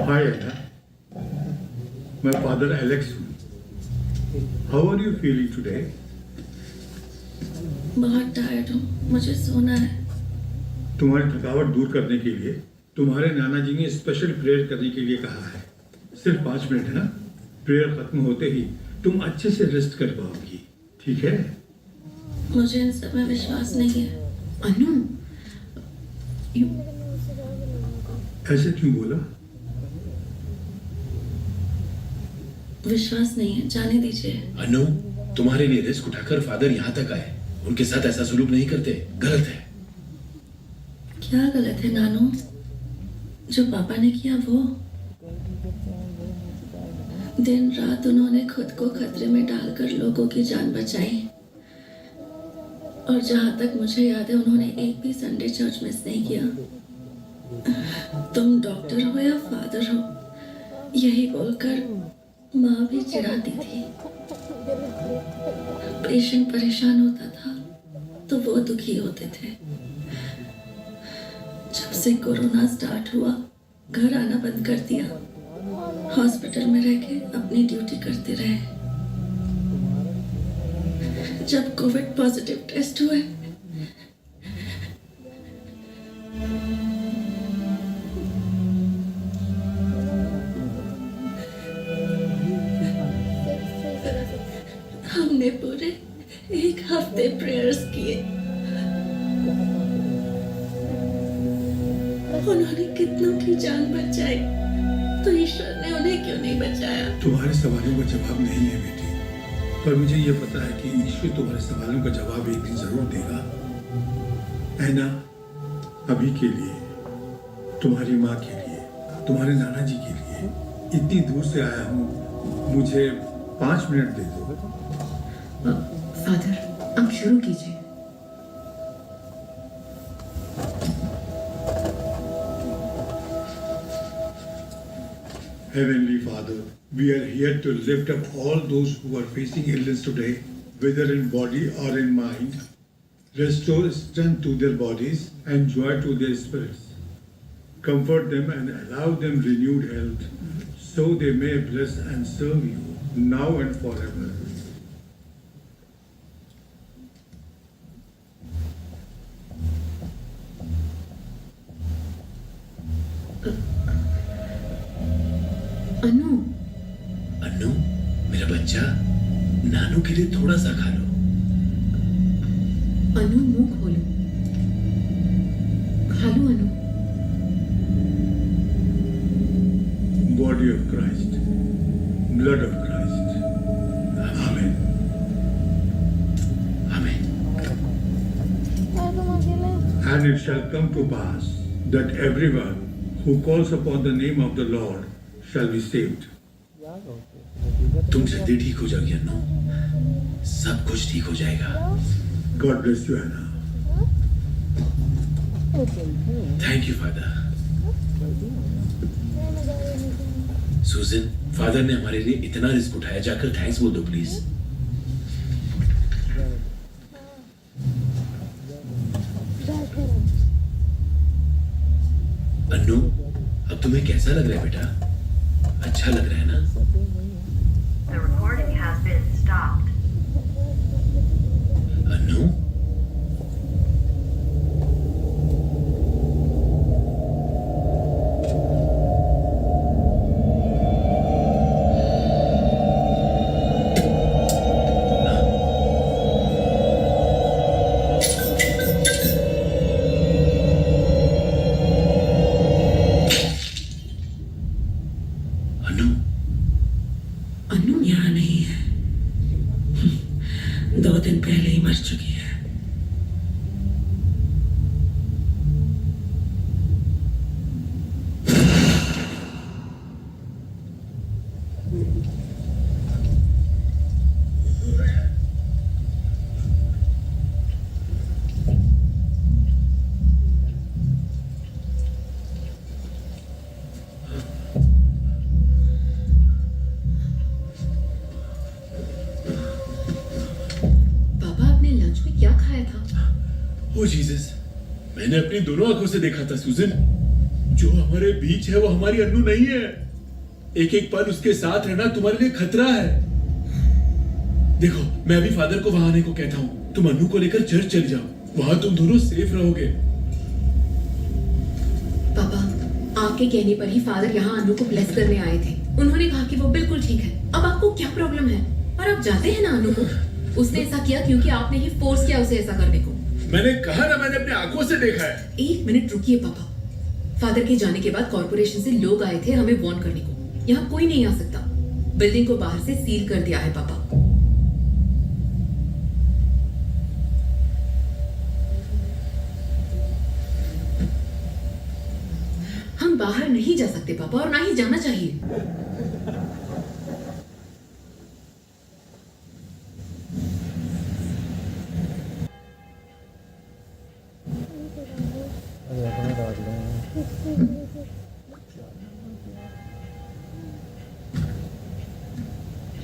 हाय एना, मैं फादर एलेक्स हूँ। How are you feeling today? बहुत टायर्ड हूँ, मुझे सोना है। तुम्हारी थकावट दूर करने के लिए तुम्हारे नाना जी ने स्पेशल प्रेयर करने के लिए कहा है। सिर्फ 5 मिनट है ना? प्रेयर खत्म होते ही तुम अच्छे से रेस्ट कर पाओगी, ठीक है? मुझे इन सब में विश्वास नहीं है। अनु, ऐसे क्यों बोला? विश्वास नहीं है, जाने दीजिए। अनु, तुम्हारे लिए रिस्क उठाकर फादर यहाँ तक आए, उनके साथ ऐसा सुलूक नहीं करते, गलत है। क्या गलत है नानू? जो पापा ने किया वो। दिन रात उन्होंने खुद को खतरे में डालकर लोगों की जान बचाई, और जहां तक मुझे याद है उन्होंने एक भी संडे चर्च मिस नहीं किया। तुम डॉक्टर हो या फादर हो, यही बोलकर माँ भी चिढ़ाती थी। पेशेंट परेशान होता था तो वो दुखी होते थे। जब से कोरोना स्टार्ट हुआ, घर आना बंद कर दिया, हॉस्पिटल में रह के अपनी ड्यूटी करते रहे। जब कोविड पॉजिटिव टेस्ट हुए, हमने पूरे 1 हफ्ते प्रेयर्स किए। उन्होंने कितनों की जान बचाई, तो ईश्वर ने उन्हें क्यों नहीं बचाया? तुम्हारे सवालों का जवाब नहीं है बेटी, पर मुझे ये पता है कि ईश्वर तुम्हारे सवालों का जवाब एक दिन जरूर देगा। ऐना, अभी के लिए, तुम्हारी माँ के लिए, तुम्हारे नाना जी के लिए इतनी दूर से आया हूँ, मुझे 5 मिनट दे दो। फादर, आप शुरू कीजिए। Heavenly Father, we are here to lift up all those who are facing illness today, whether in body or in mind. Restore strength to their bodies and joy to their spirits. Comfort them and allow them renewed health, so they may bless and serve you now and forever. अनु, अनु, मेरा बच्चा, नानू के लिए थोड़ा सा खा लो। अनु मुंह खोलो, खा लो अनु। Body of Christ, blood of Christ. Amen. Amen. And it shall come to pass that everyone who calls upon the name of the Lord shall be saved. तुम जल्दी ठीक हो जाओगी अनु, सब कुछ ठीक हो जाएगा। God bless you, Anna. Thank you father. सूजन, फादर ने हमारे लिए इतना रिस्क उठाया, जाकर थैंक्स बोल दो प्लीज। अनु, अब तुम्हें कैसा लग रहा है बेटा? अच्छा लग रहा है ना? The recording has been stopped. अनु, अनु, अनु यहाँ नहीं है, 2 दिन पहले ही मर चुकी है। पापा, आपने लंच में क्या खाया था? ओ जीसस, मैंने अपनी दोनों आंखों से देखा था सूजन। जो हमारे बीच है वो हमारी अनु नहीं है। एक एक पल उसके साथ रहना तुम्हारे लिए खतरा है। देखो, मैं अभी फादर को वहां आने को कहता हूँ, तुम अनु को लेकर चर्च चले जाओ, वहां तुम दोनों सेफ रहोगे। पापा, आपके कहने पर ही फादर यहाँ अनु को ब्लेस करने आए थे। उन्होंने कहा कि वो बिल्कुल ठीक है। अब आपको क्या प्रॉब्लम है? और आप जाते हैं ना अनु को? उसने ऐसा किया क्योंकि आपने ही फोर्स किया उसे ऐसा करने को। मैंने कहा ना, मैंने अपनी आंखों से देखा है। 1 मिनट रुकिए पापा। फादर के जाने के बाद कॉर्पोरेशन से लोग आए थे हमें वार्न करने को। यहाँ कोई नहीं आ सकता। बिल्डिंग को बाहर से सील कर दिया है पापा। हम बाहर नहीं जा सकते पापा, और ना ही जाना चाहिए।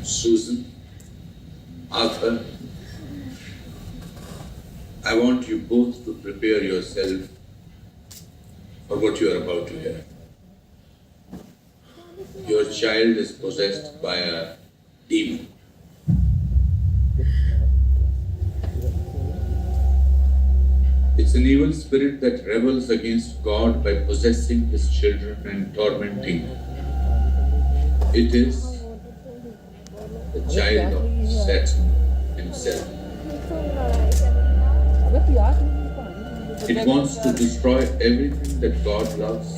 Susan, Arthur, I want you both to prepare yourself for what you are about to hear. Your child is possessed by a demon. It's an evil spirit that rebels against God by possessing his children and tormenting them. It is the child of Satan himself. It wants to destroy everything that God loves,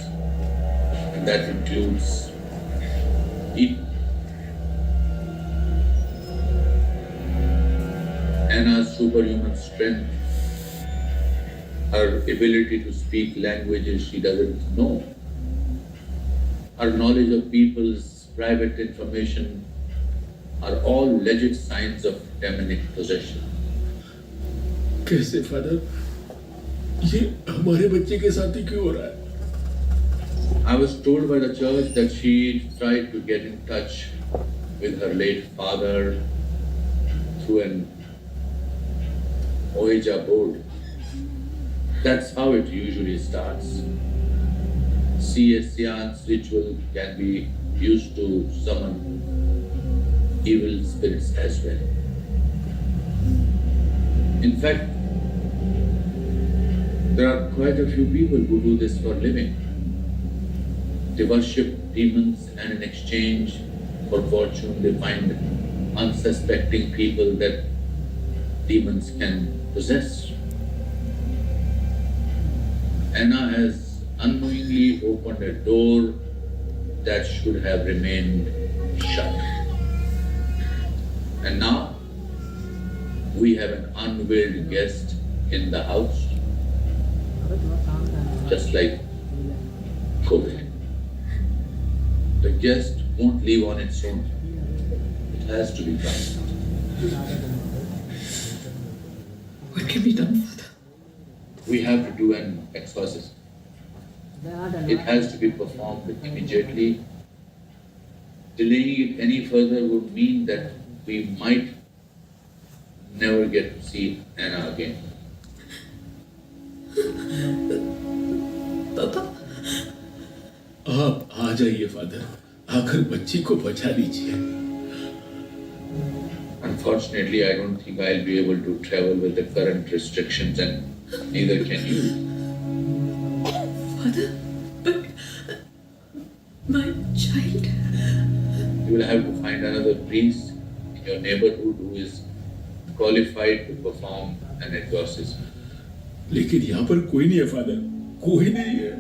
and that includes people. Anna's superhuman strength, her ability to speak languages she doesn't know, her knowledge of people's private information are all legit signs of demonic possession. कैसे father? ये हमारे बच्चे के साथ ही क्यों हो रहा है? I was told by the church that she tried to get in touch with her late father through an Ouija board. That's how it usually starts. See, a seance ritual can be used to summon evil spirits as well. In fact, there are quite a few people who do this for a living. They worship demons, and in exchange for fortune they find unsuspecting people that demons can possess. Anna has unknowingly opened a door that should have remained shut. And now we have an unveiled guest in the house, just like COVID. The guest won't leave on its own. It has to be done. What can be done, Father? We have to do an exorcism. It has to be performed immediately. Delaying it any further would mean that we might never get to see Anna again. पापा, आप आ जाइए father, आखिर बच्ची को बचा लीजिए। Unfortunately, I don't think I'll be able to travel with the current restrictions, and neither can you. Father, but my child. You will have to find another priest in your neighborhood who is qualified to perform an exorcism. लेकिन यहाँ पर कोई नहीं है father, कोई नहीं है।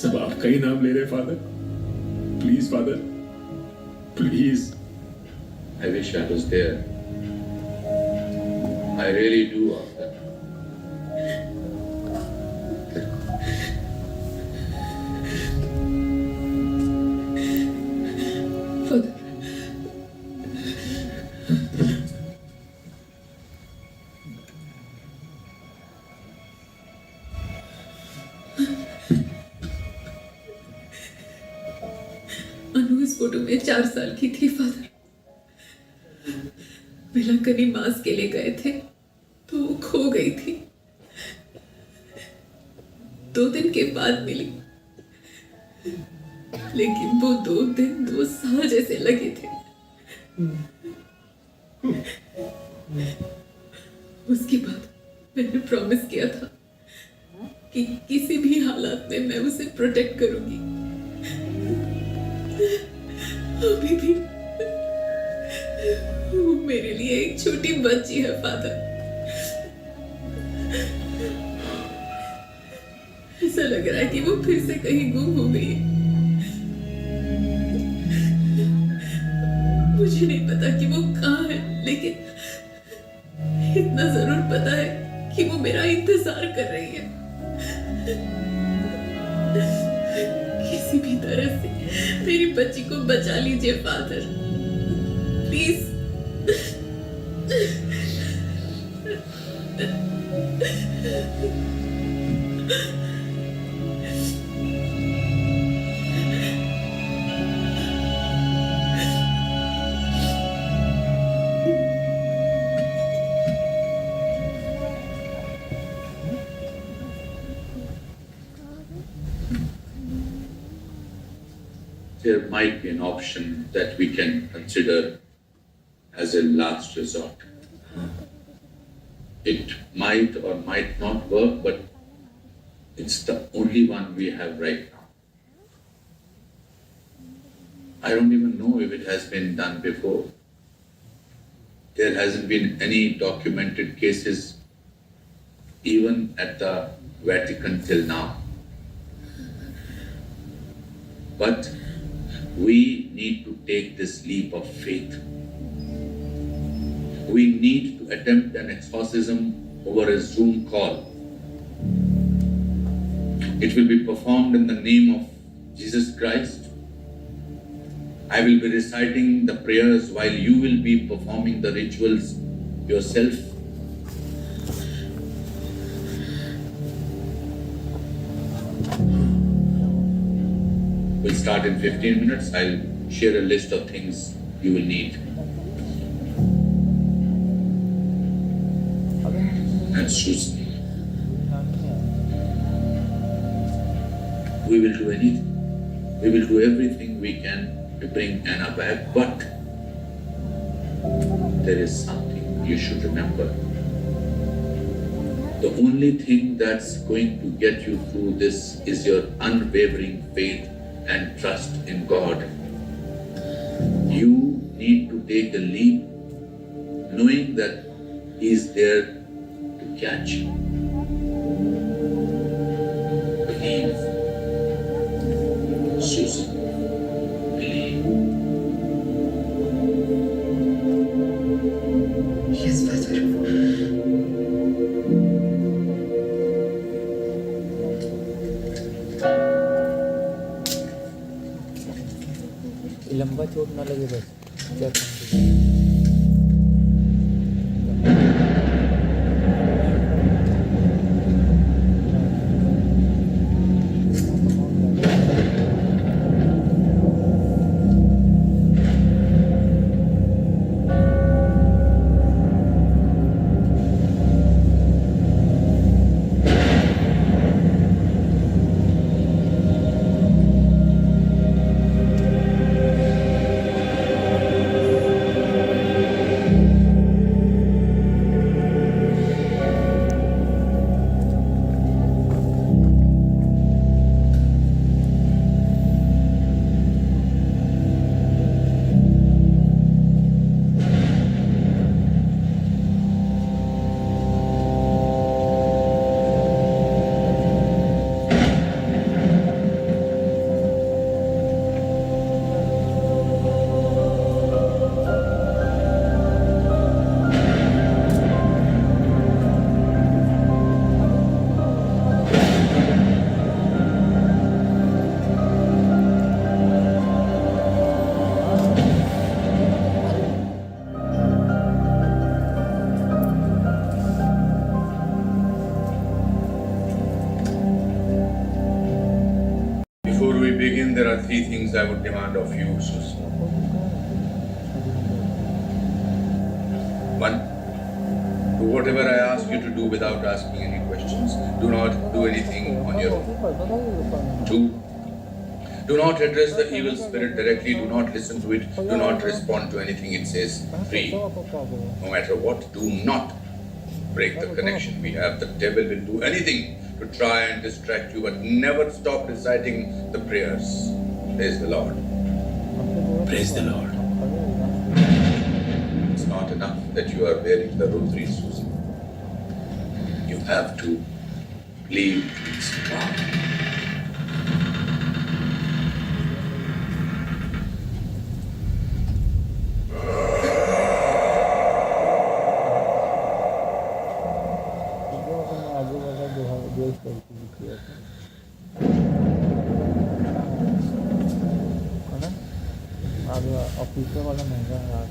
सब आपका ही नाम ले रहे father. Please father, please. I wish I was there. I really do, Arthur. Father. अनु इस फोटो में 4 साल की थी फादर। बिलंकनी मास के लिए गए थे तो वो खो गई थी। 2 दिन के बाद मिली, लेकिन वो 2 दिन 2 साल जैसे लगे थे। उसके बाद मैंने प्रॉमिस किया था कि किसी भी हालात में मैं उसे प्रोटेक्ट करूंगी। अभी भी वो मेरे लिए एक छोटी बच्ची है फादर। ऐसा लग रहा है कि वो फिर से कहीं गुम हो गई है। मुझे नहीं पता कि वो कहाँ है, लेकिन इतना जरूर पता है कि वो मेरा इंतजार कर रही है। किसी भी तरह से मेरी बच्ची को बचा लीजिए father, please. There might be an option that we can consider as a last resort. It might or might not work, but it's the only one we have right now. I don't even know if it has been done before. There hasn't been any documented cases even at the Vatican till now. But we need to take this leap of faith. We need to attempt an exorcism over a Zoom call. It will be performed in the name of Jesus Christ. I will be reciting the prayers while you will be performing the rituals yourself. We'll start in 15 minutes. I'll share a list of things you will need. And Susan, we will do anything. We will do everything we can to bring Anna back, but there is something you should remember. The only thing that's going to get you through this is your unwavering faith and trust in God. You need to take a leap knowing that He is there to catch you. Believe. Susan, believe. Yes, Father. लंबा चोट ना लगे बस क्या Before we begin, there are 3 things I would demand of you, Susan. 1, do whatever I ask you to do without asking any questions. Do not do anything on your own. 2, do not address the evil spirit directly. Do not listen to it. Do not respond to anything it says. 3, no matter what, do not break the connection we have. The devil will do anything to try and distract you, but never stop reciting the prayers. Praise the Lord. Praise the Lord. It's not enough that you are wearing the rosary, Susan. You have to believe it's God. अब officer वाला महंगा है यार,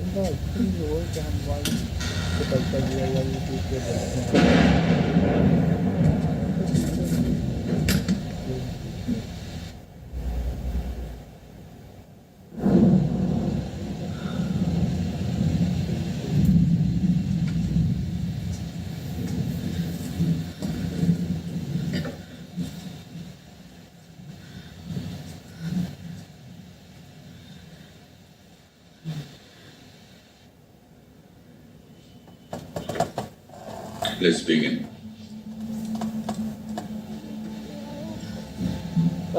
इनका actually वो है कि हम बाल को पैसा दिया या ये चीज़ के Let's begin.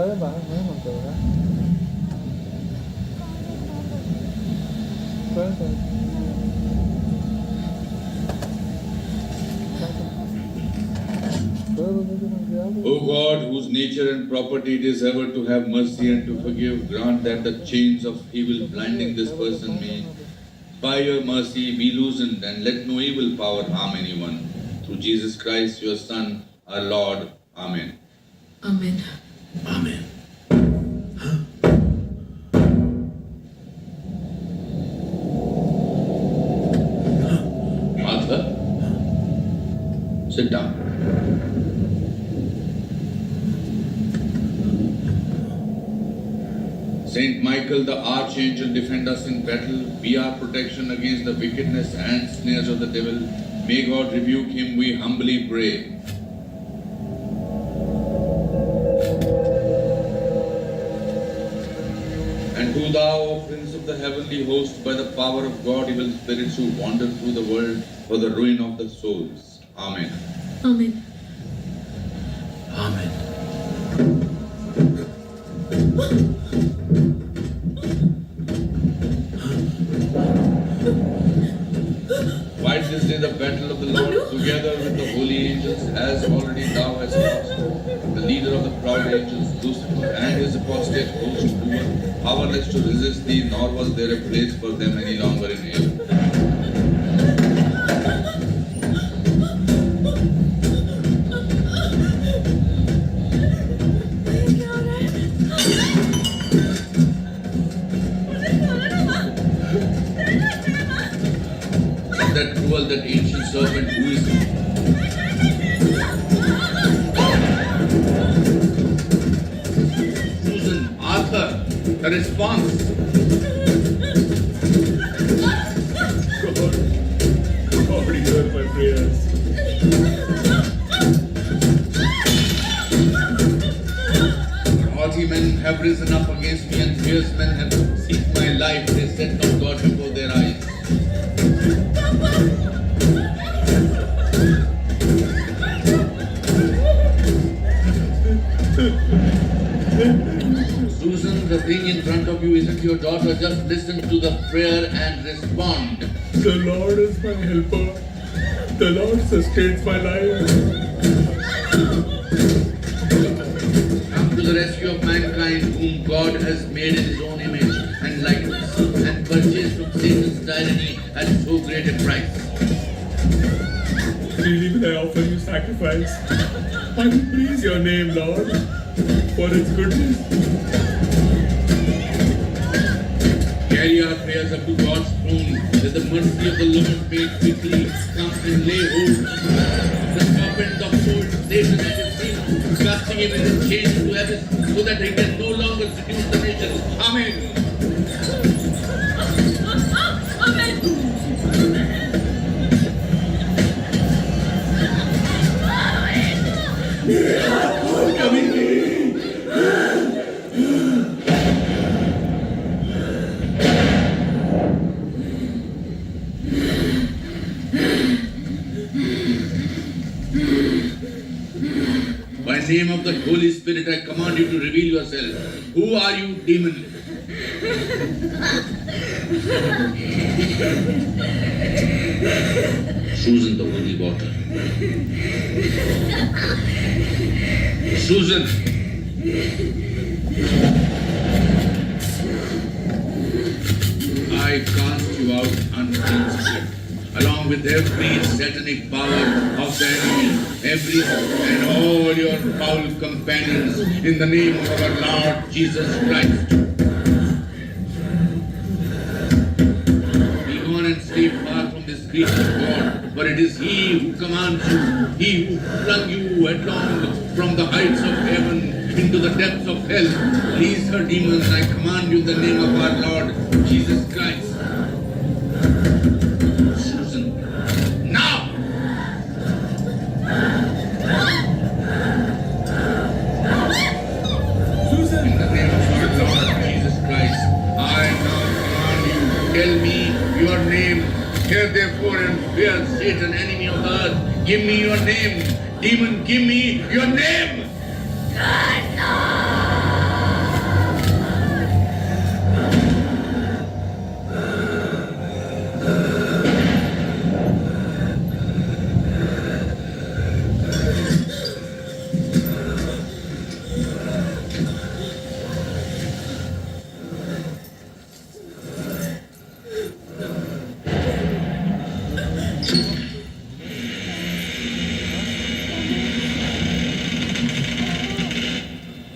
अरे बाहर नहीं मन कर रहा O God, whose nature and property it is ever to have mercy and to forgive, grant that the chains of evil blinding this person may, by your mercy, be loosened, and let no evil power harm anyone. Through Jesus Christ, your Son, our Lord. Amen. Amen. Amen. Martha, sit down. Saint Michael, the archangel, defend us in battle. Be our protection against the wickedness and snares of the devil. May God rebuke him, we humbly pray. And who thou, O Prince of the heavenly host, by the power of God, evil spirits who wander through the world for the ruin of the souls. Amen. Amen. Amen. Fight this day the battle of the Lord together with the holy angels, as already thou hast lost the leader of the proud angels, Lucifer, and his apostate host, who were powerless to resist thee, nor was there a place for them any longer in hell. That cruel, that ancient serpent who is Susan, Arthur, the response. God, hear my prayers. Haughty men have risen up against me, and fierce men have seeked my life. They set not God before their eyes. Susan, the thing in front of you isn't your daughter. Just listen to the prayer and respond. The Lord is my helper. The Lord sustains my life. Come to the rescue of mankind, whom God has made in his own image and likeness, and purchased from Satan's tyranny at so great a price. Freely will I offer you sacrifice. I will praise your name, Lord, for its goodness. Carry our prayers up to God's throne, that the mercy of the Lord may quickly come and lay hold of the serpent of old Satan and his feet, casting him in his chains to heaven, so that he can no longer seduce the nations. Amen. By the name of the Holy Spirit, I command you to reveal yourself. Who are you, demon? Susan, the holy water. Susan! I cast you out, unclean spirit. along with every satanic power of the enemy, every and all your foul companions, in the name of our Lord Jesus Christ. Be gone and stay far from this creature of God, for it is He who commands you, He who flung you headlong from the heights of heaven into the depths of hell. Release her, demons, I command you in the name of our Lord Jesus Christ. Susan, now! Susan! In the name of our Lord Jesus Christ, I now command you, tell me your name. Hear therefore and fear Satan, enemy of the earth. Give me your name. Demon, give me your name.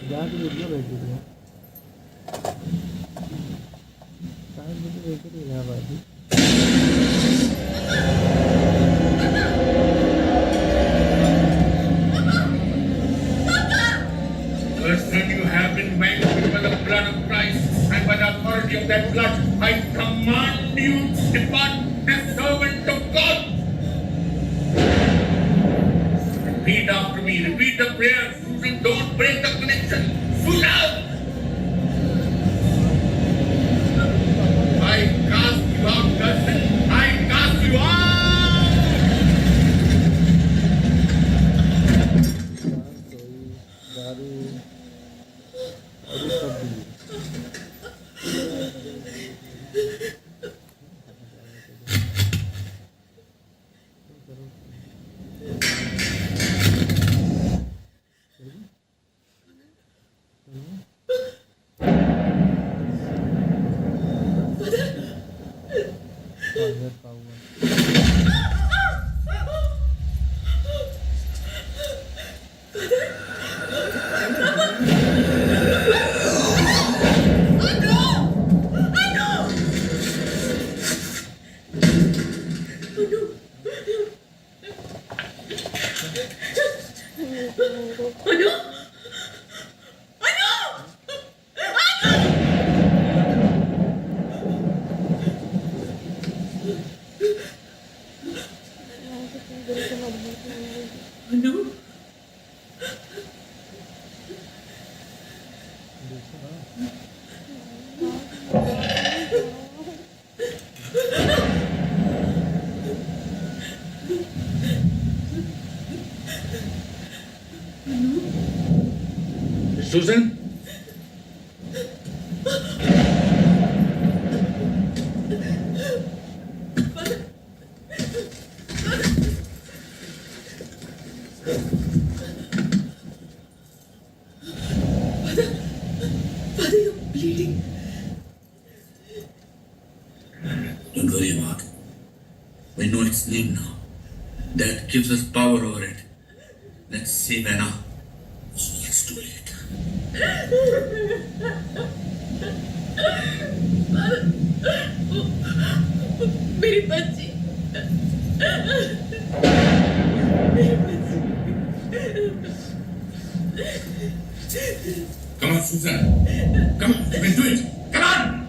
जहाँ की video भेज दी है शायद मुझे भेज दी है भाई Person, you have been made by the blood of Christ, and by the authority of that blood, I command you, depart, as servant of God. Repeat after me, repeat the prayer. Susan, don't break the connection. Susan! I cast you out, cousin. I cast you out! दारू और ये सब भी Susan? Father, you're bleeding. Don't worry, Mark. We know its name now. That gives us power over it. Let's save Anna. It's too late. मेरी बच्ची Come on, Susan. Come on, you can do it. Come on!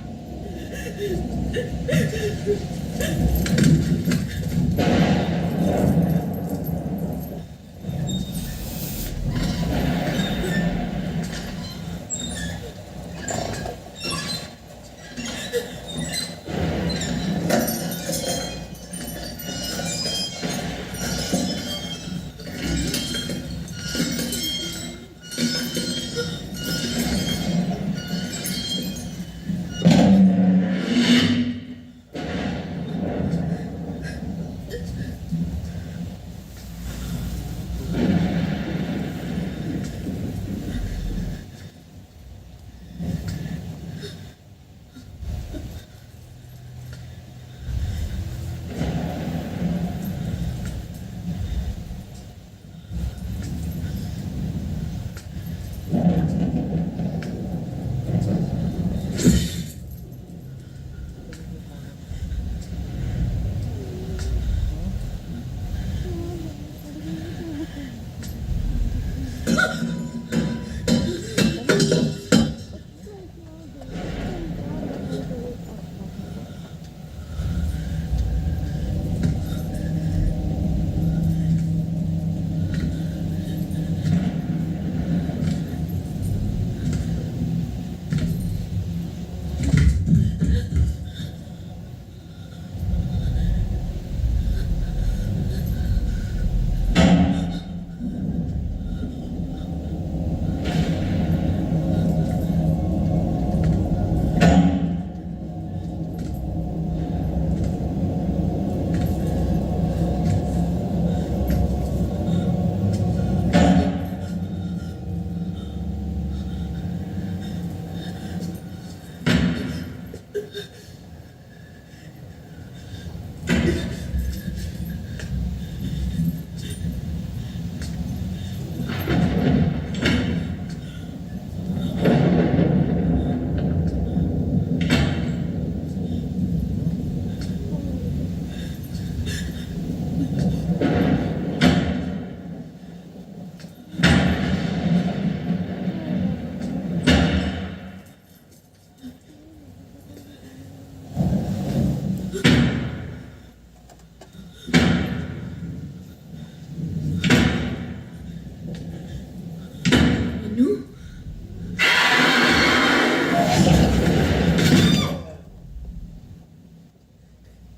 No.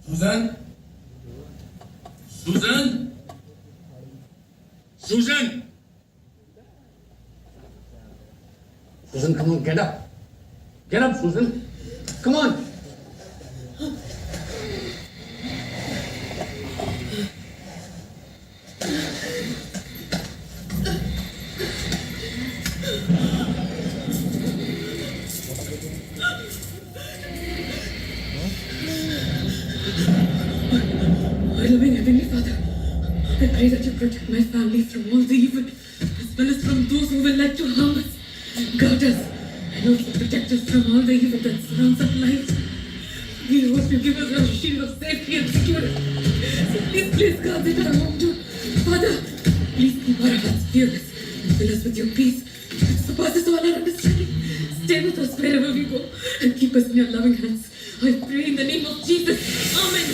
Susan? Susan? Susan? Susan, come on, get up. Get up, Susan. Come on. My loving Heavenly Father, I pray that you protect my family from all the evil, as well as from those who will like to harm us, guard us, and also protect us from all the evil that surrounds our lives. We hope you give us a shield of safety and security. So please guard it our home too. Father, please keep our hearts fearless and fill us with your peace, which surpasses all our understanding. Stay with us wherever we go and keep us in your loving hands. I pray in the name of Jesus. Amen.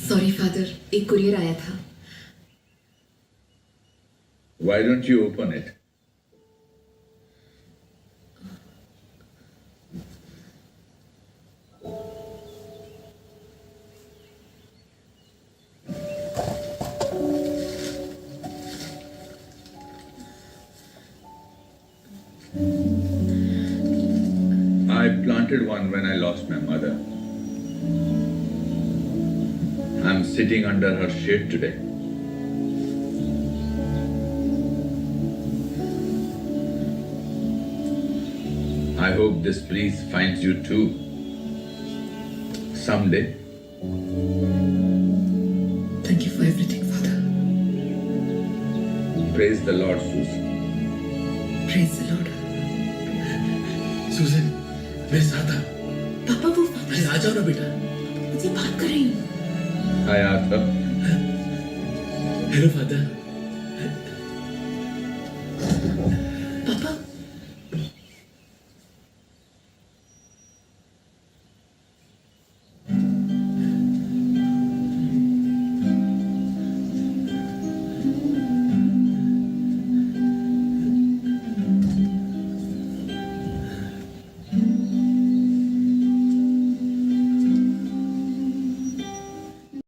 Sorry father, एक courier आया था. Why don't you open it? I planted one when I lost my mother. I'm sitting under her shade today. I hope this breeze finds you too. Someday. Thank you for everything, Father. Praise the Lord, Susan. Praise the Lord. सुजन, मेरे साथ आ. पापा वो वापस. अरे आ जाओ ना बेटा. मुझे बात कर रही हूँ. Hi, Arthur. Hello, Father.